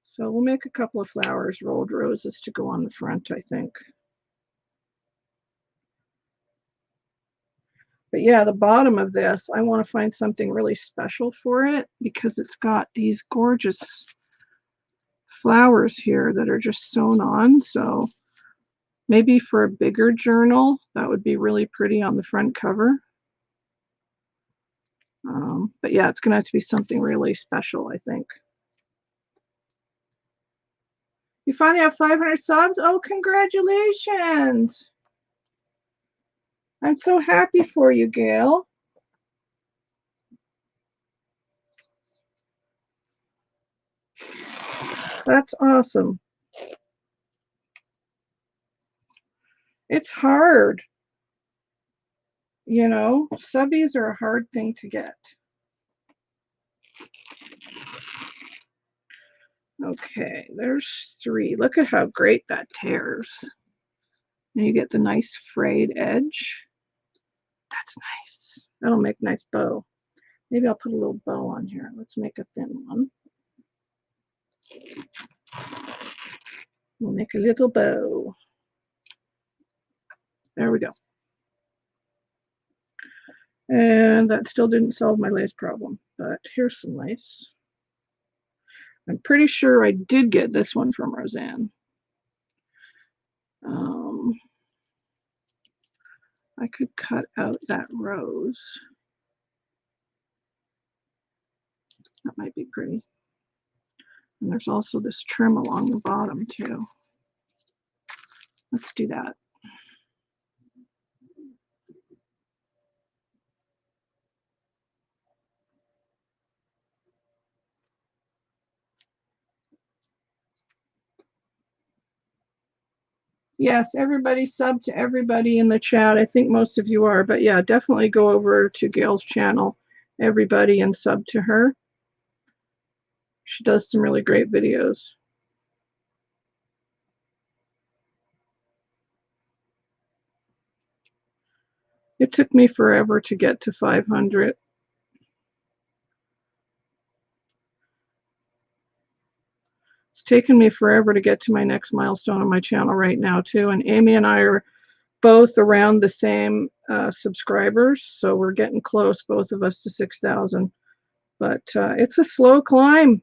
So we'll make a couple of flowers, rolled roses to go on the front, I think. But yeah, the bottom of this, I want to find something really special for it because it's got these gorgeous flowers here that are just sewn on. So maybe for a bigger journal, that would be really pretty on the front cover. But yeah, it's going to have to be something really special, I think. You finally have 500 subs? Oh, congratulations! I'm so happy for you, Gail. That's awesome. It's hard. You know, subbies are a hard thing to get. Okay, there's 3. Look at how great that tears. And you get the nice frayed edge. That's nice. That'll make a nice bow. Maybe I'll put a little bow on here. Let's make a thin one. We'll make a little bow. There we go. And that still didn't solve my lace problem, but here's some lace. I'm pretty sure I did get this one from Roseanne. I could cut out that rose. That might be pretty. And there's also this trim along the bottom too. Let's do that. Yes, everybody sub to everybody in the chat. I think most of you are, but yeah, definitely go over to Gail's channel, everybody, and sub to her. She does some really great videos. It took me forever to get to 500. It's taken me forever to get to my next milestone on my channel right now too. And Amy and I are both around the same subscribers, so we're getting close, both of us, to 6,000. But it's a slow climb.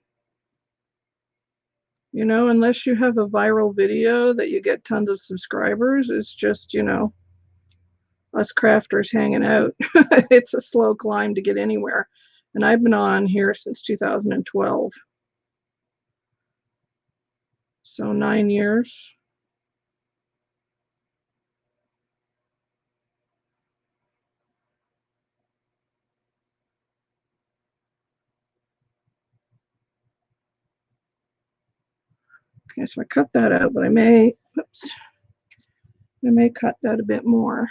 You know, unless you have a viral video that you get tons of subscribers, it's just, you know, us crafters hanging out. It's a slow climb to get anywhere. And I've been on here since 2012. So 9 years. Okay, so I cut that out, but I may cut that a bit more.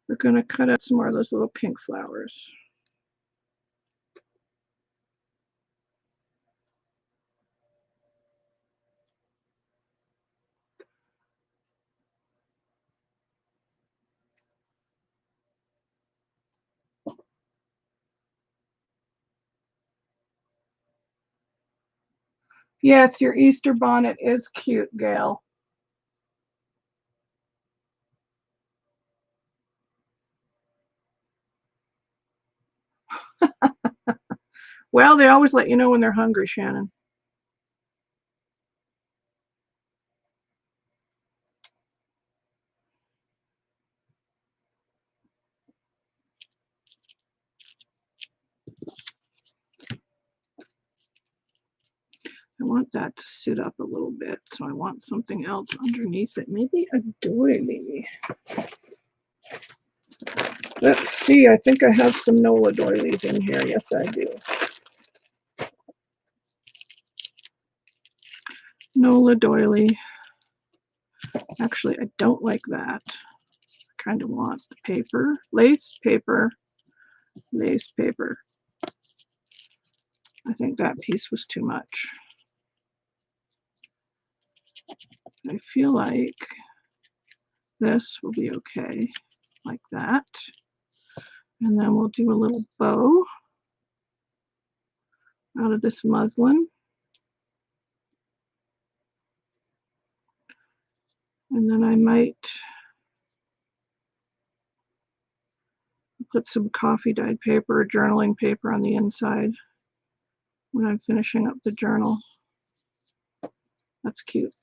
We're going to cut out some more of those little pink flowers. Yes, your Easter bonnet is cute, Gail. Well, they always let you know when they're hungry, Shannon. I want that to sit up a little bit, so I want something else underneath it. Maybe a doily. Let's see, I think I have some Nola doilies in here. Yes, I do. Nola doily. Actually, I don't like that. I kind of want the paper, lace paper, lace paper. I think that piece was too much. I feel like this will be okay, like that. And then we'll do a little bow out of this muslin. And then I might put some coffee dyed paper or journaling paper on the inside when I'm finishing up the journal. That's cute.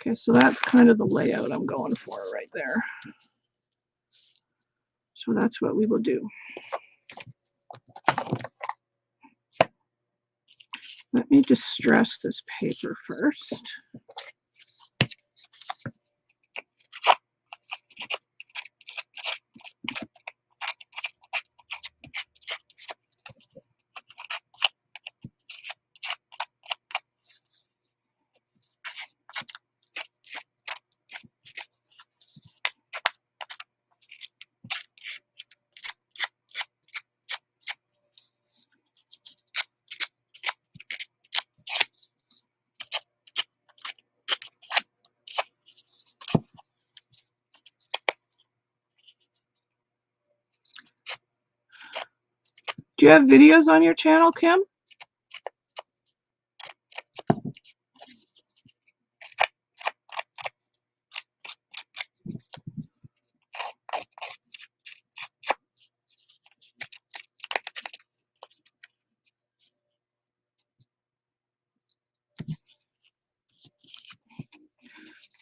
Okay, so that's kind of the layout I'm going for right there. So that's what we will do. Let me distress this paper first. Do you have videos on your channel, Kim?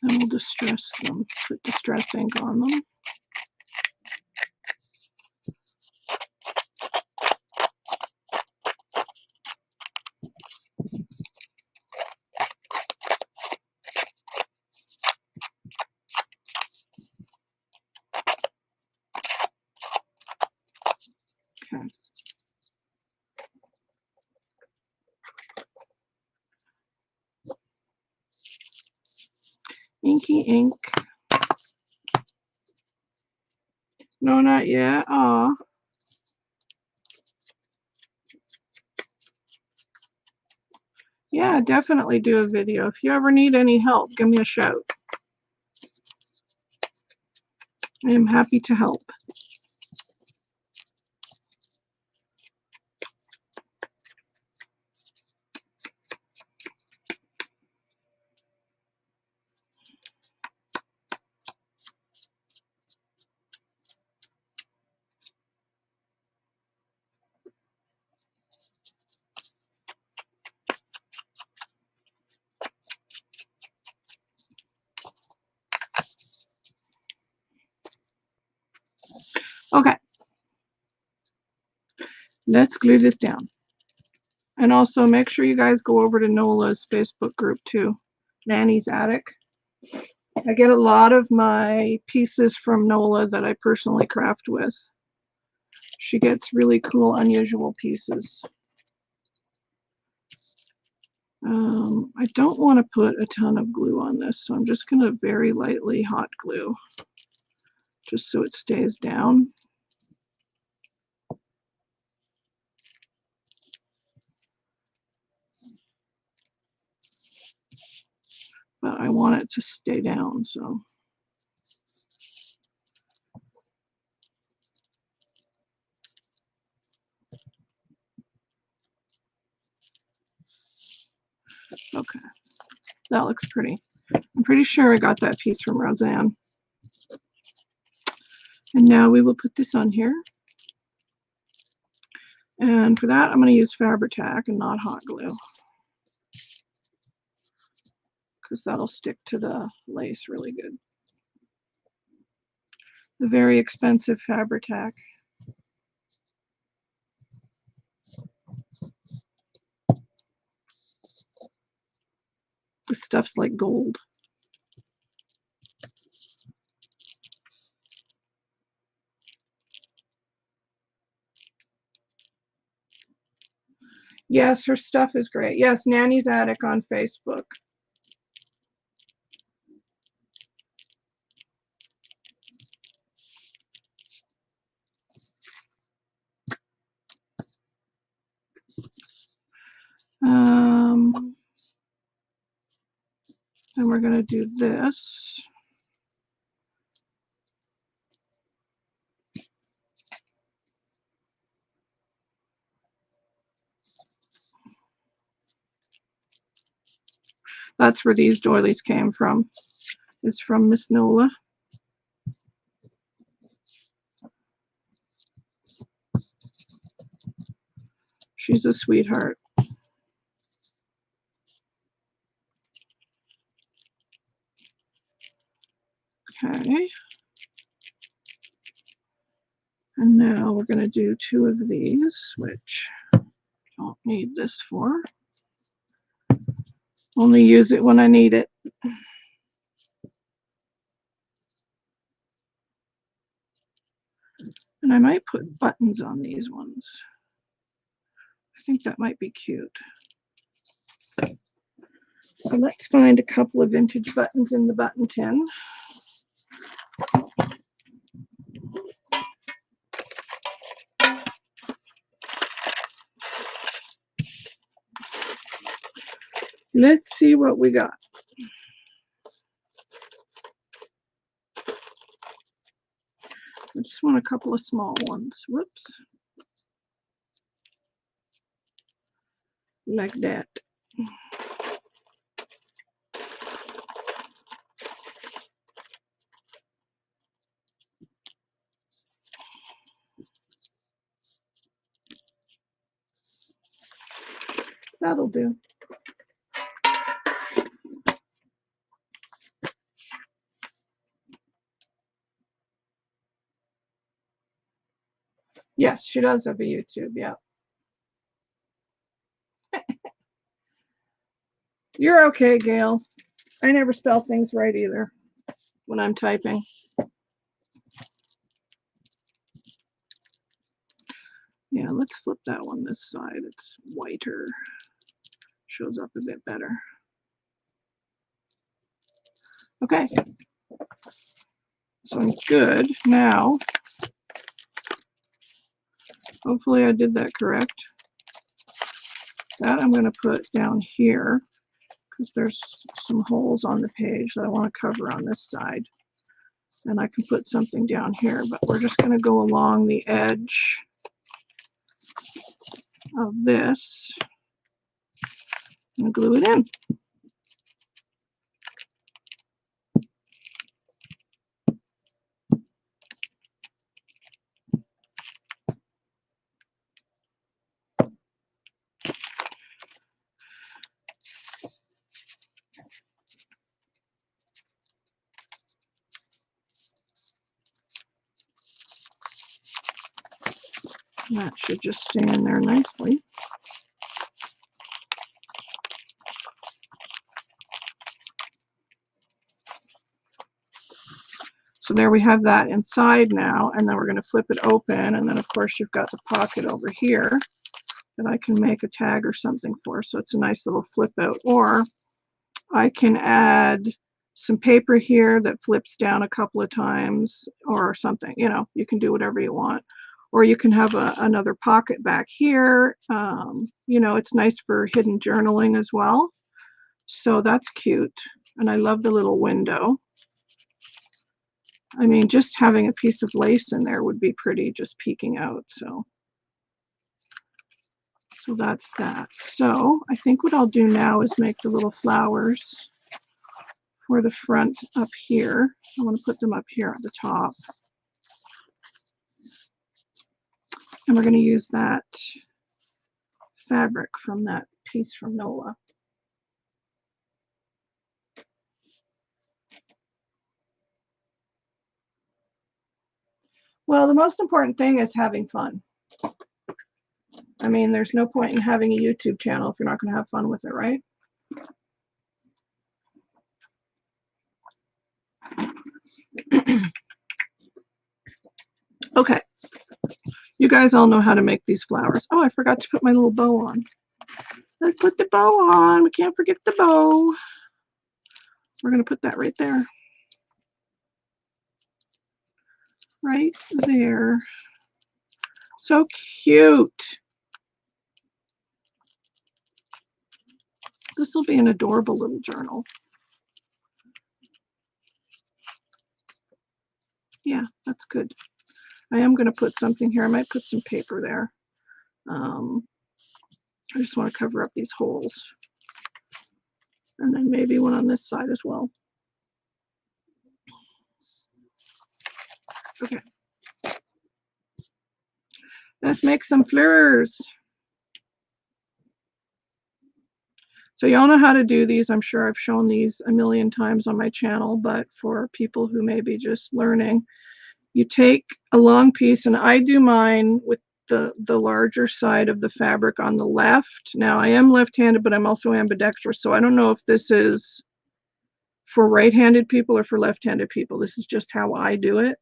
And we'll distress them, put distress ink on them. Okay. Inky ink. No, not yet. Aw. Yeah, definitely do a video. If you ever need any help, give me a shout. I am happy to help. Okay, let's glue this down. And also make sure you guys go over to Nola's Facebook group too, Nanny's Attic. I get a lot of my pieces from Nola that I personally craft with. She gets really cool, unusual pieces. I don't want to put a ton of glue on this, so I'm just going to very lightly hot glue, just so it stays down. But I want it to stay down, so. Okay, that looks pretty. I'm pretty sure I got that piece from Roseanne. And now we will put this on here. And for that, I'm going to use Fabri-Tac and not hot glue, because that'll stick to the lace really good. The very expensive Fabri-Tac. This stuff's like gold. Yes, her stuff is great. Yes, Nanny's Attic on Facebook. And we're going to do this. That's where these doilies came from. It's from Miss Nola. She's a sweetheart. Okay. And now we're going to do 2 of these, which I don't need this for. Only use it when I need it. And I might put buttons on these ones. I think that might be cute. So let's find a couple of vintage buttons in the button tin. Let's see what we got. I just want a couple of small ones. Whoops. Like that. That'll do. Yes, she does have a YouTube, yeah. You're okay, Gail. I never spell things right either when I'm typing. Yeah, let's flip that one this side. It's whiter. Shows up a bit better. Okay. So I'm good. Now, hopefully I did that correct. That I'm going to put down here because there's some holes on the page that I want to cover on this side. And I can put something down here, but we're just going to go along the edge of this and glue it in. That should just stay in there nicely. So there we have that inside now, and then we're going to flip it open, and then of course you've got the pocket over here that I can make a tag or something for, so it's a nice little flip out. Or I can add some paper here that flips down a couple of times or something. You know, you can do whatever you want. Or you can have another pocket back here. You know, it's nice for hidden journaling as well. So that's cute. And I love the little window. I mean, just having a piece of lace in there would be pretty, just peeking out. So that's that. So I think what I'll do now is make the little flowers for the front up here. I want to put them up here at the top. And we're going to use that fabric from that piece from Nola. Well, the most important thing is having fun. I mean, there's no point in having a YouTube channel if you're not going to have fun with it, right? Okay. You guys all know how to make these flowers. Oh, I forgot to put my little bow on. Let's put the bow on. We can't forget the bow. We're going to put that right there. Right there. So cute. This will be an adorable little journal. Yeah, that's good. I am going to put something here. I might put some paper there. I just want to cover up these holes. And then maybe one on this side as well. Okay. Let's make some flowers. So y'all know how to do these. I'm sure I've shown these a million times on my channel, but for people who may be just learning, you take a long piece, and I do mine with the larger side of the fabric on the left. Now I am left-handed, but I'm also ambidextrous, so I don't know if this is for right-handed people or for left-handed people. This is just how I do it.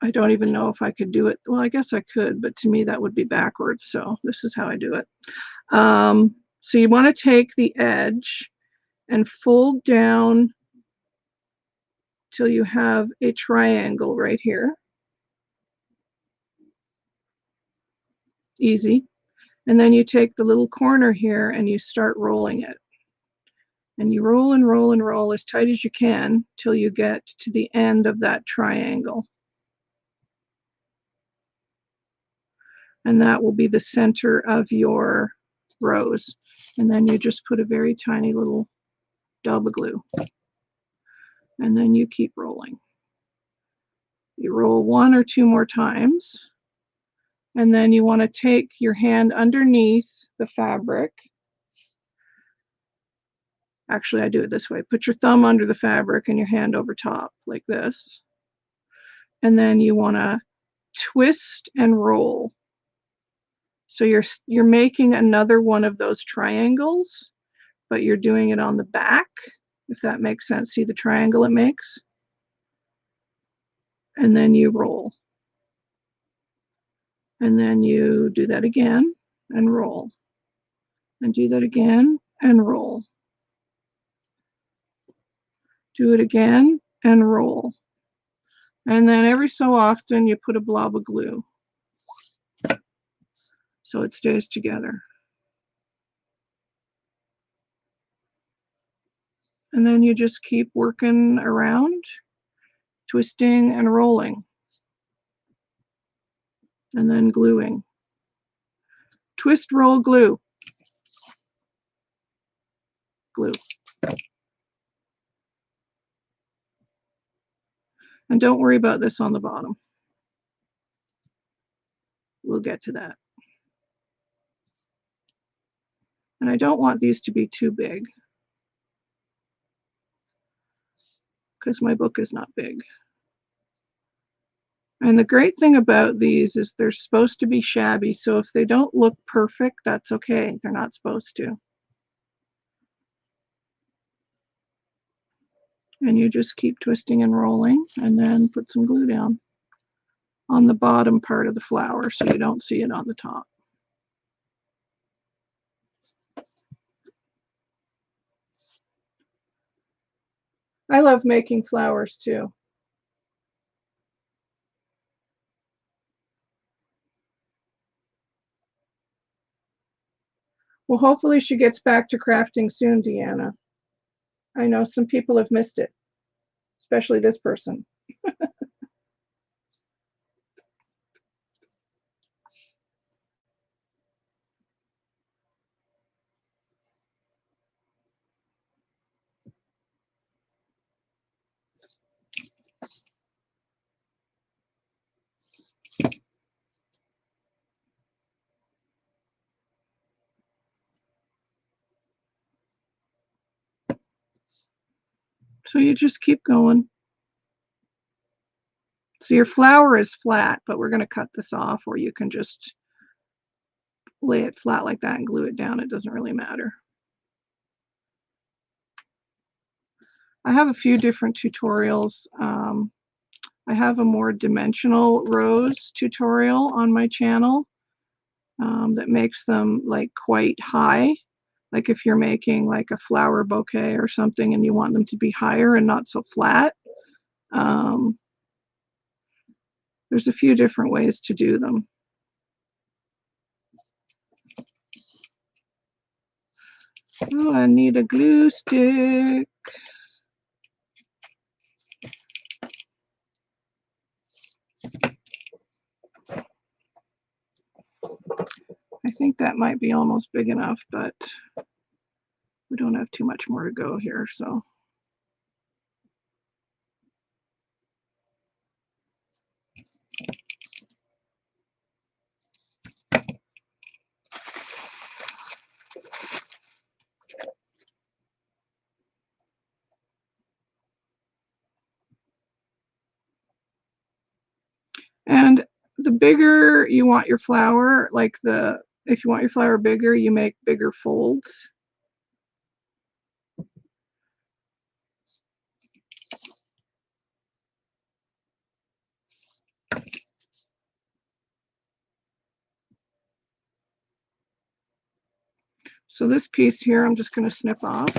I don't even know if I could do it. Well, I guess I could, but to me that would be backwards. So this is how I do it. So you want to take the edge and fold down till you have a triangle right here. Easy. And then you take the little corner here and you start rolling it. And you roll and roll and roll as tight as you can till you get to the end of that triangle. And that will be the center of your rose. And then you just put a very tiny little dab of glue. And then you keep rolling. You roll one or two more times. And then you want to take your hand underneath the fabric. Actually, I do it this way. Put your thumb under the fabric and your hand over top like this. And then you want to twist and roll. So you're making another one of those triangles, but you're doing it on the back, if that makes sense. See the triangle it makes? And then you roll. And then you do that again and roll. And do that again and roll. Do it again and roll. And then every so often you put a blob of glue so it stays together. And then you just keep working around, twisting and rolling, and then gluing. Twist, roll, glue. Glue. And don't worry about this on the bottom. We'll get to that. And I don't want these to be too big, because my book is not big. And the great thing about these is they're supposed to be shabby, so if they don't look perfect, that's okay. They're not supposed to. And you just keep twisting and rolling, and then put some glue down on the bottom part of the flower so you don't see it on the top. I love making flowers too. Well, hopefully she gets back to crafting soon, Deanna. I know some people have missed it, especially this person. So you just keep going. So your flower is flat, but we're going to cut this off, or you can just lay it flat like that and glue it down. It doesn't really matter. I have a few different tutorials. I have a more dimensional rose tutorial on my channel that makes them like quite high. Like if you're making like a flower bouquet or something and you want them to be higher and not so flat. There's a few different ways to do them. Oh, I need a glue stick. I think that might be almost big enough, but we don't have too much more to go here, so. And the bigger you want your flower, like if you want your flower bigger, you make bigger folds. So this piece here, I'm just going to snip off.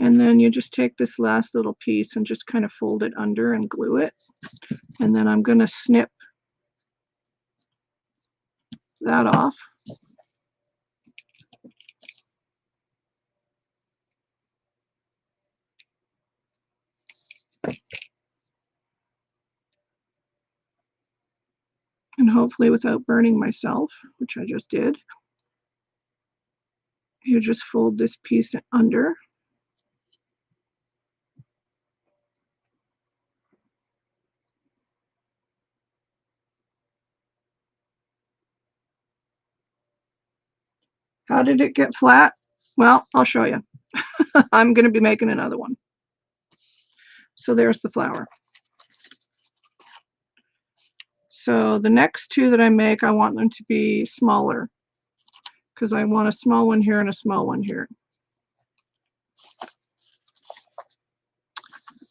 And then you just take this last little piece and just kind of fold it under and glue it. And then I'm going to snip that off. And hopefully without burning myself, which I just did, you just fold this piece under. How did it get flat? Well, I'll show you. I'm going to be making another one. So there's the flower. So the next two that I make, I want them to be smaller because I want a small one here and a small one here.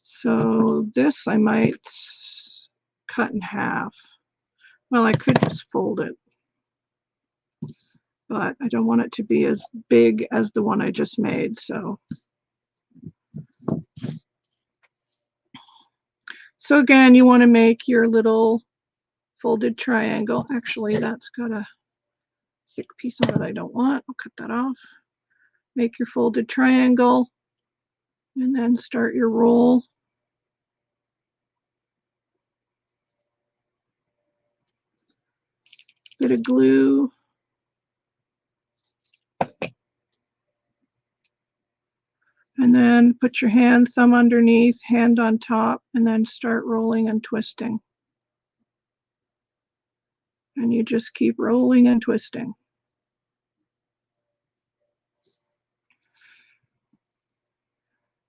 So this I might cut in half. Well, I could just fold it, but I don't want it to be as big as the one I just made. So again, you want to make your little folded triangle. Actually, that's got a thick piece on it I don't want. I'll cut that off. Make your folded triangle and then start your roll. Bit of glue. And then put your thumb underneath, hand on top, and then start rolling and twisting. And you just keep rolling and twisting.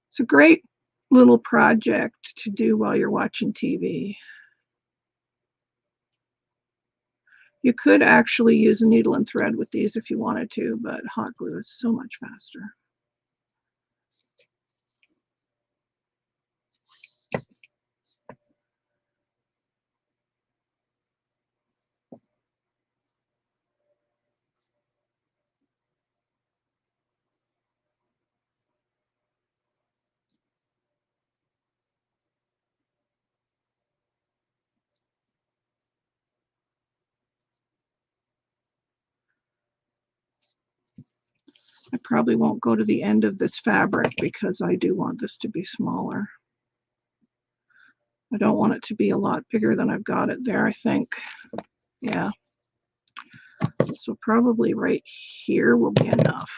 It's a great little project to do while you're watching TV. You could actually use a needle and thread with these if you wanted to, but hot glue is so much faster. I probably won't go to the end of this fabric because I do want this to be smaller. I don't want it to be a lot bigger than I've got it there, I think. Yeah. So probably right here will be enough.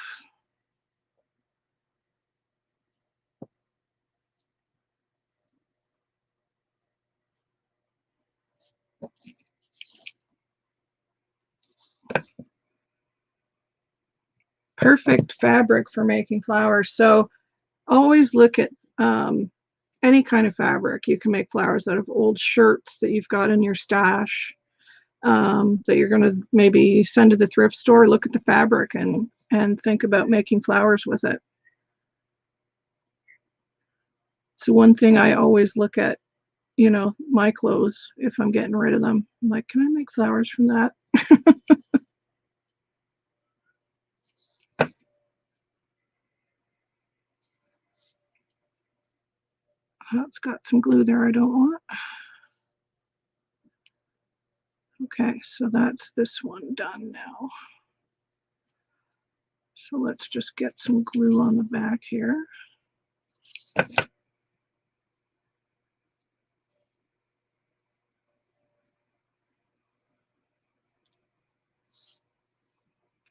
Perfect fabric for making flowers. So always look at any kind of fabric. You can make flowers out of old shirts that you've got in your stash, that you're going to maybe send to the thrift store. Look at the fabric and think about making flowers with it. So one thing I always look at, you know, my clothes, if I'm getting rid of them, I'm like, can I make flowers from that? It's got some glue there I don't want. Okay, so that's this one done now. So let's just get some glue on the back here.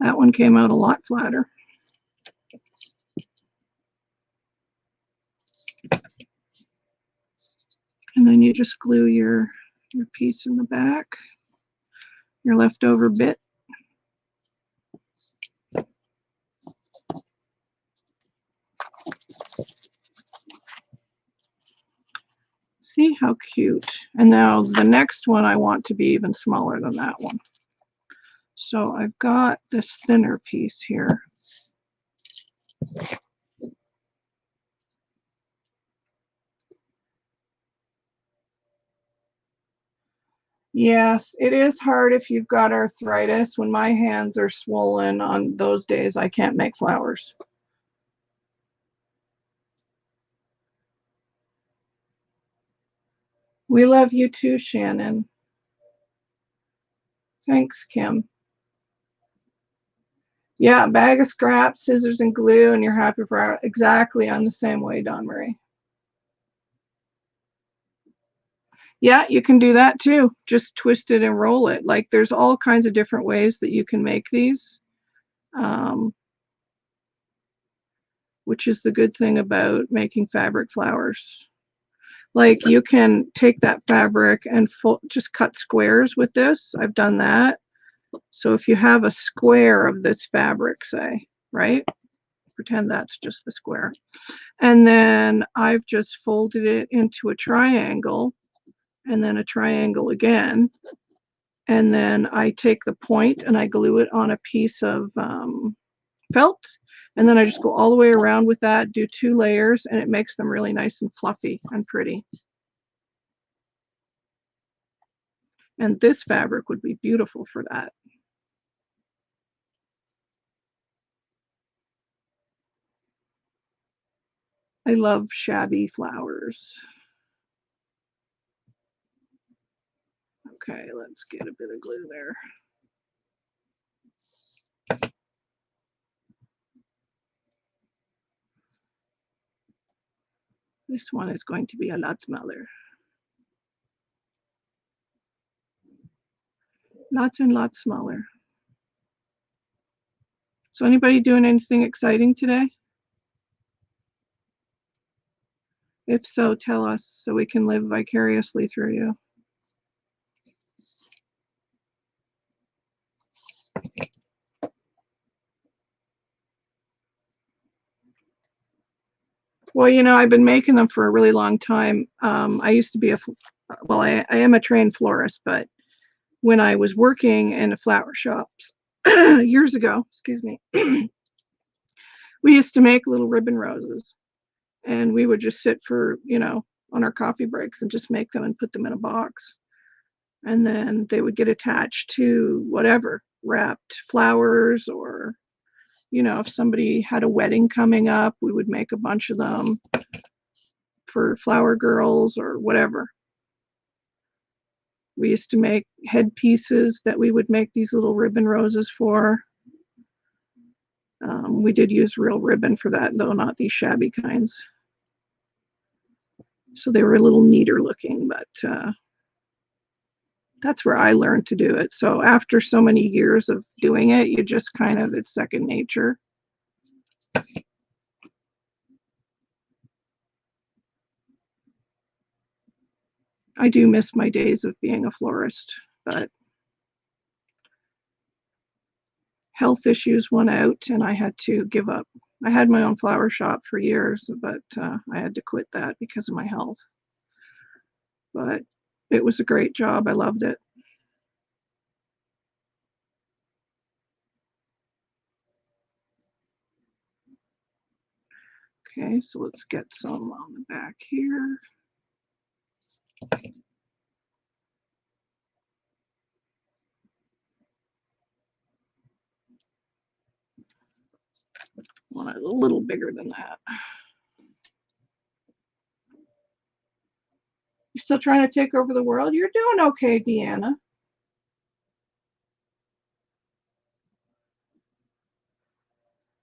That one came out a lot flatter. And then you just glue your piece in the back, your leftover bit. See how cute. And now the next one I want to be even smaller than that one. So I've got this thinner piece here. Yes, it is hard if you've got arthritis. When my hands are swollen on those days, I can't make flowers. We love you too, Shannon. Thanks, Kim. Yeah, bag of scraps, scissors, and glue, and you're happy for exactly on the same way, Dawn Marie. Yeah, you can do that too. Just twist it and roll it. Like there's all kinds of different ways that you can make these, which is the good thing about making fabric flowers. Like you can take that fabric and just cut squares with this. I've done that. So if you have a square of this fabric, say, right? Pretend that's just the square. And then I've just folded it into a triangle and then a triangle again. And then I take the point and I glue it on a piece of felt. And then I just go all the way around with that, do 2 layers, and it makes them really nice and fluffy and pretty. And this fabric would be beautiful for that. I love shabby flowers. Okay, let's get a bit of glue there. This one is going to be a lot smaller. Lots and lots smaller. So anybody doing anything exciting today? If so, tell us so we can live vicariously through you. Well, you know, I've been making them for a really long time. I used to be I am a trained florist, but when I was working in a flower shops years ago, excuse me, we used to make little ribbon roses, and we would just sit for, you know, on our coffee breaks and just make them and put them in a box. And then they would get attached to whatever, wrapped flowers, or, you know, if somebody had a wedding coming up, we would make a bunch of them for flower girls or whatever. We used to make headpieces that we would make these little ribbon roses for. We did use real ribbon for that, though, not these shabby kinds. So they were a little neater looking, but that's where I learned to do it. So after so many years of doing it, you just kind of, it's second nature. I do miss my days of being a florist, but health issues won out and I had to give up. I had my own flower shop for years, but I had to quit that because of my health. But it was a great job. I loved it. Okay, so let's get some on the back here. Want it a little bigger than that. You still trying to take over the world? You're doing okay, Deanna.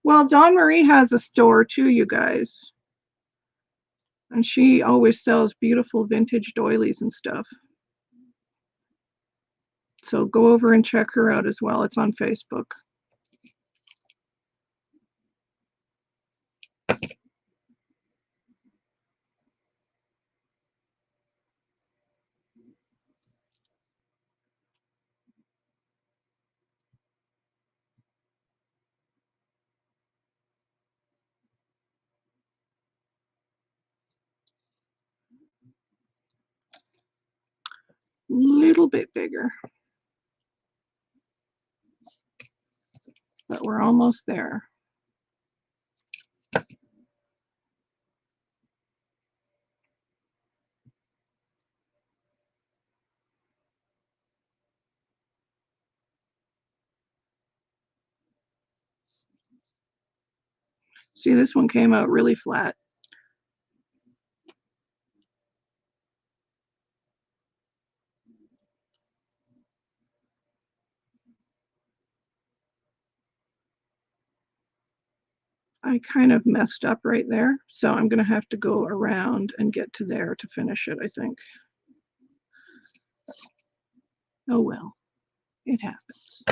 Well, Dawn Marie has a store too, you guys. And she always sells beautiful vintage doilies and stuff. So go over and check her out as well. It's on Facebook. Little bit bigger. But we're almost there. See, this one came out really flat. I kind of messed up right there, so I'm going to have to go around and get to there to finish it, I think. Oh well, it happens.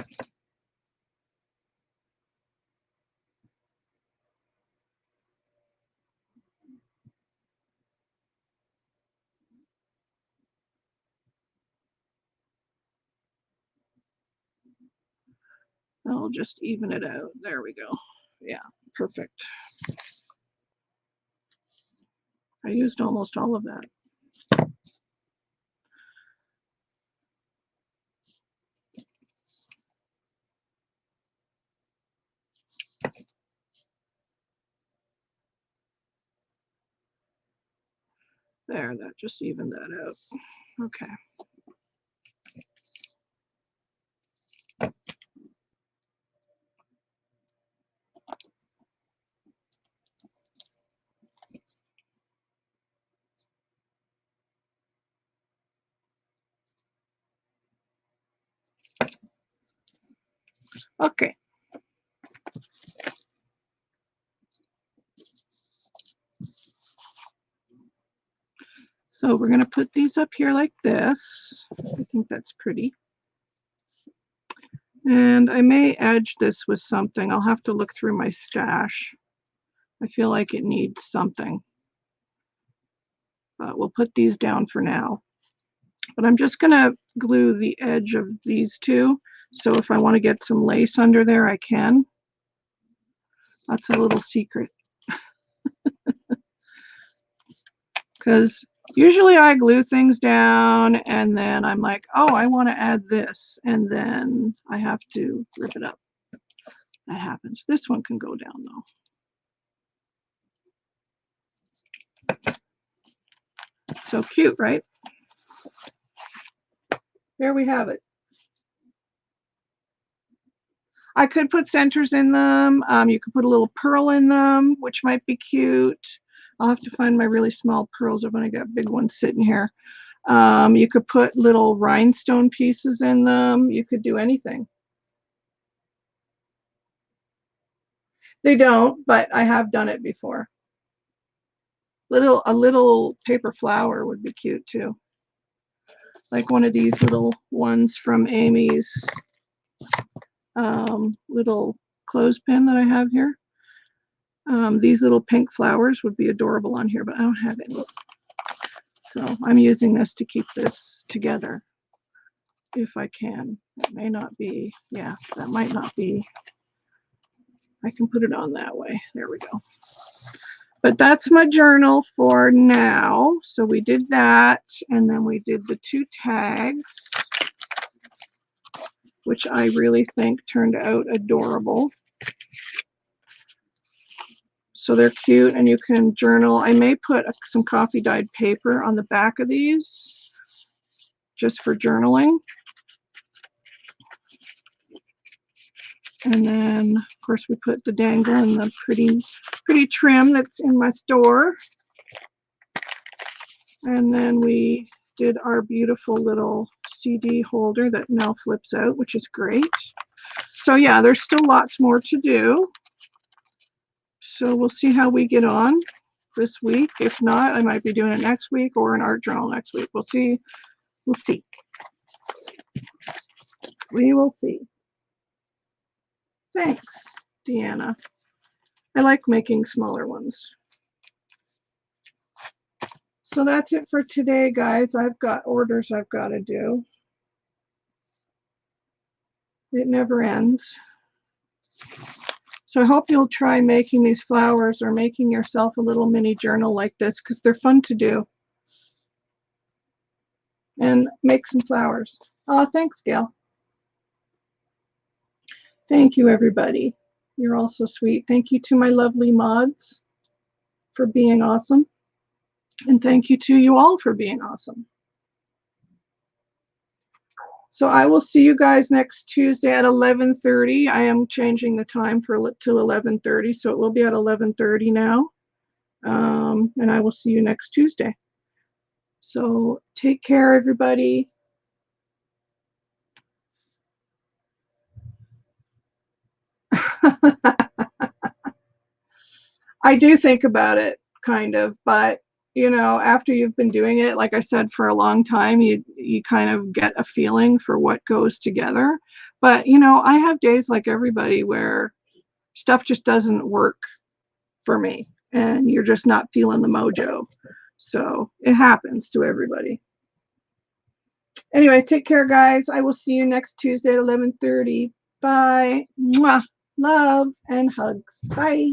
I'll just even it out. There we go. Yeah, perfect. I used almost all of that. There, that just evened that out. Okay. Okay. So we're going to put these up here like this. I think that's pretty. And I may edge this with something. I'll have to look through my stash. I feel like it needs something. But we'll put these down for now. But I'm just going to glue the edge of these two. So if I want to get some lace under there, I can. That's a little secret. Because usually I glue things down and then I'm like, oh, I want to add this. And then I have to rip it up. That happens. This one can go down though. So cute, right? There we have it. I could put centers in them. You could put a little pearl in them, which might be cute. I'll have to find my really small pearls. I've only got big ones sitting here. You could put little rhinestone pieces in them. You could do anything. They don't, but I have done it before. A little paper flower would be cute too. Like one of these little ones from Amy's little clothespin that I have here. These little pink flowers would be adorable on here, but I don't have any. So I'm using this to keep this together if I can. It may not be, yeah, that might not be. I can put it on that way. There we go. But that's my journal for now. So we did that, and then we did the 2 tags, which I really think turned out adorable. So they're cute, and you can journal. I may put some coffee dyed paper on the back of these just for journaling. And then, of course, we put the dangle and the pretty trim that's in my store. And then we did our beautiful little CD holder that now flips out, which is great. So yeah, there's still lots more to do. So we'll see how we get on this week. If not, I might be doing it next week or an art journal next week. We'll see. We'll see. We will see. Thanks, Deanna. I like making smaller ones. So that's it for today, guys. I've got orders I've got to do. It never ends. So I hope you'll try making these flowers or making yourself a little mini journal like this, because they're fun to do. And make some flowers. Oh, thanks, Gail. Thank you, everybody. You're all so sweet. Thank you to my lovely mods for being awesome. And thank you to you all for being awesome. So I will see you guys next Tuesday at 11:30. I am changing the time to 11:30, so it will be at 11:30 now. And I will see you next Tuesday. So take care, everybody. I do think about it, kind of, but you know, after you've been doing it, like I said, for a long time, you kind of get a feeling for what goes together. But you know, I have days like everybody where stuff just doesn't work for me, and you're just not feeling the mojo. So it happens to everybody. Anyway, take care, guys. I will see you next Tuesday at 11:30. Bye. Mwah. Love and hugs. Bye.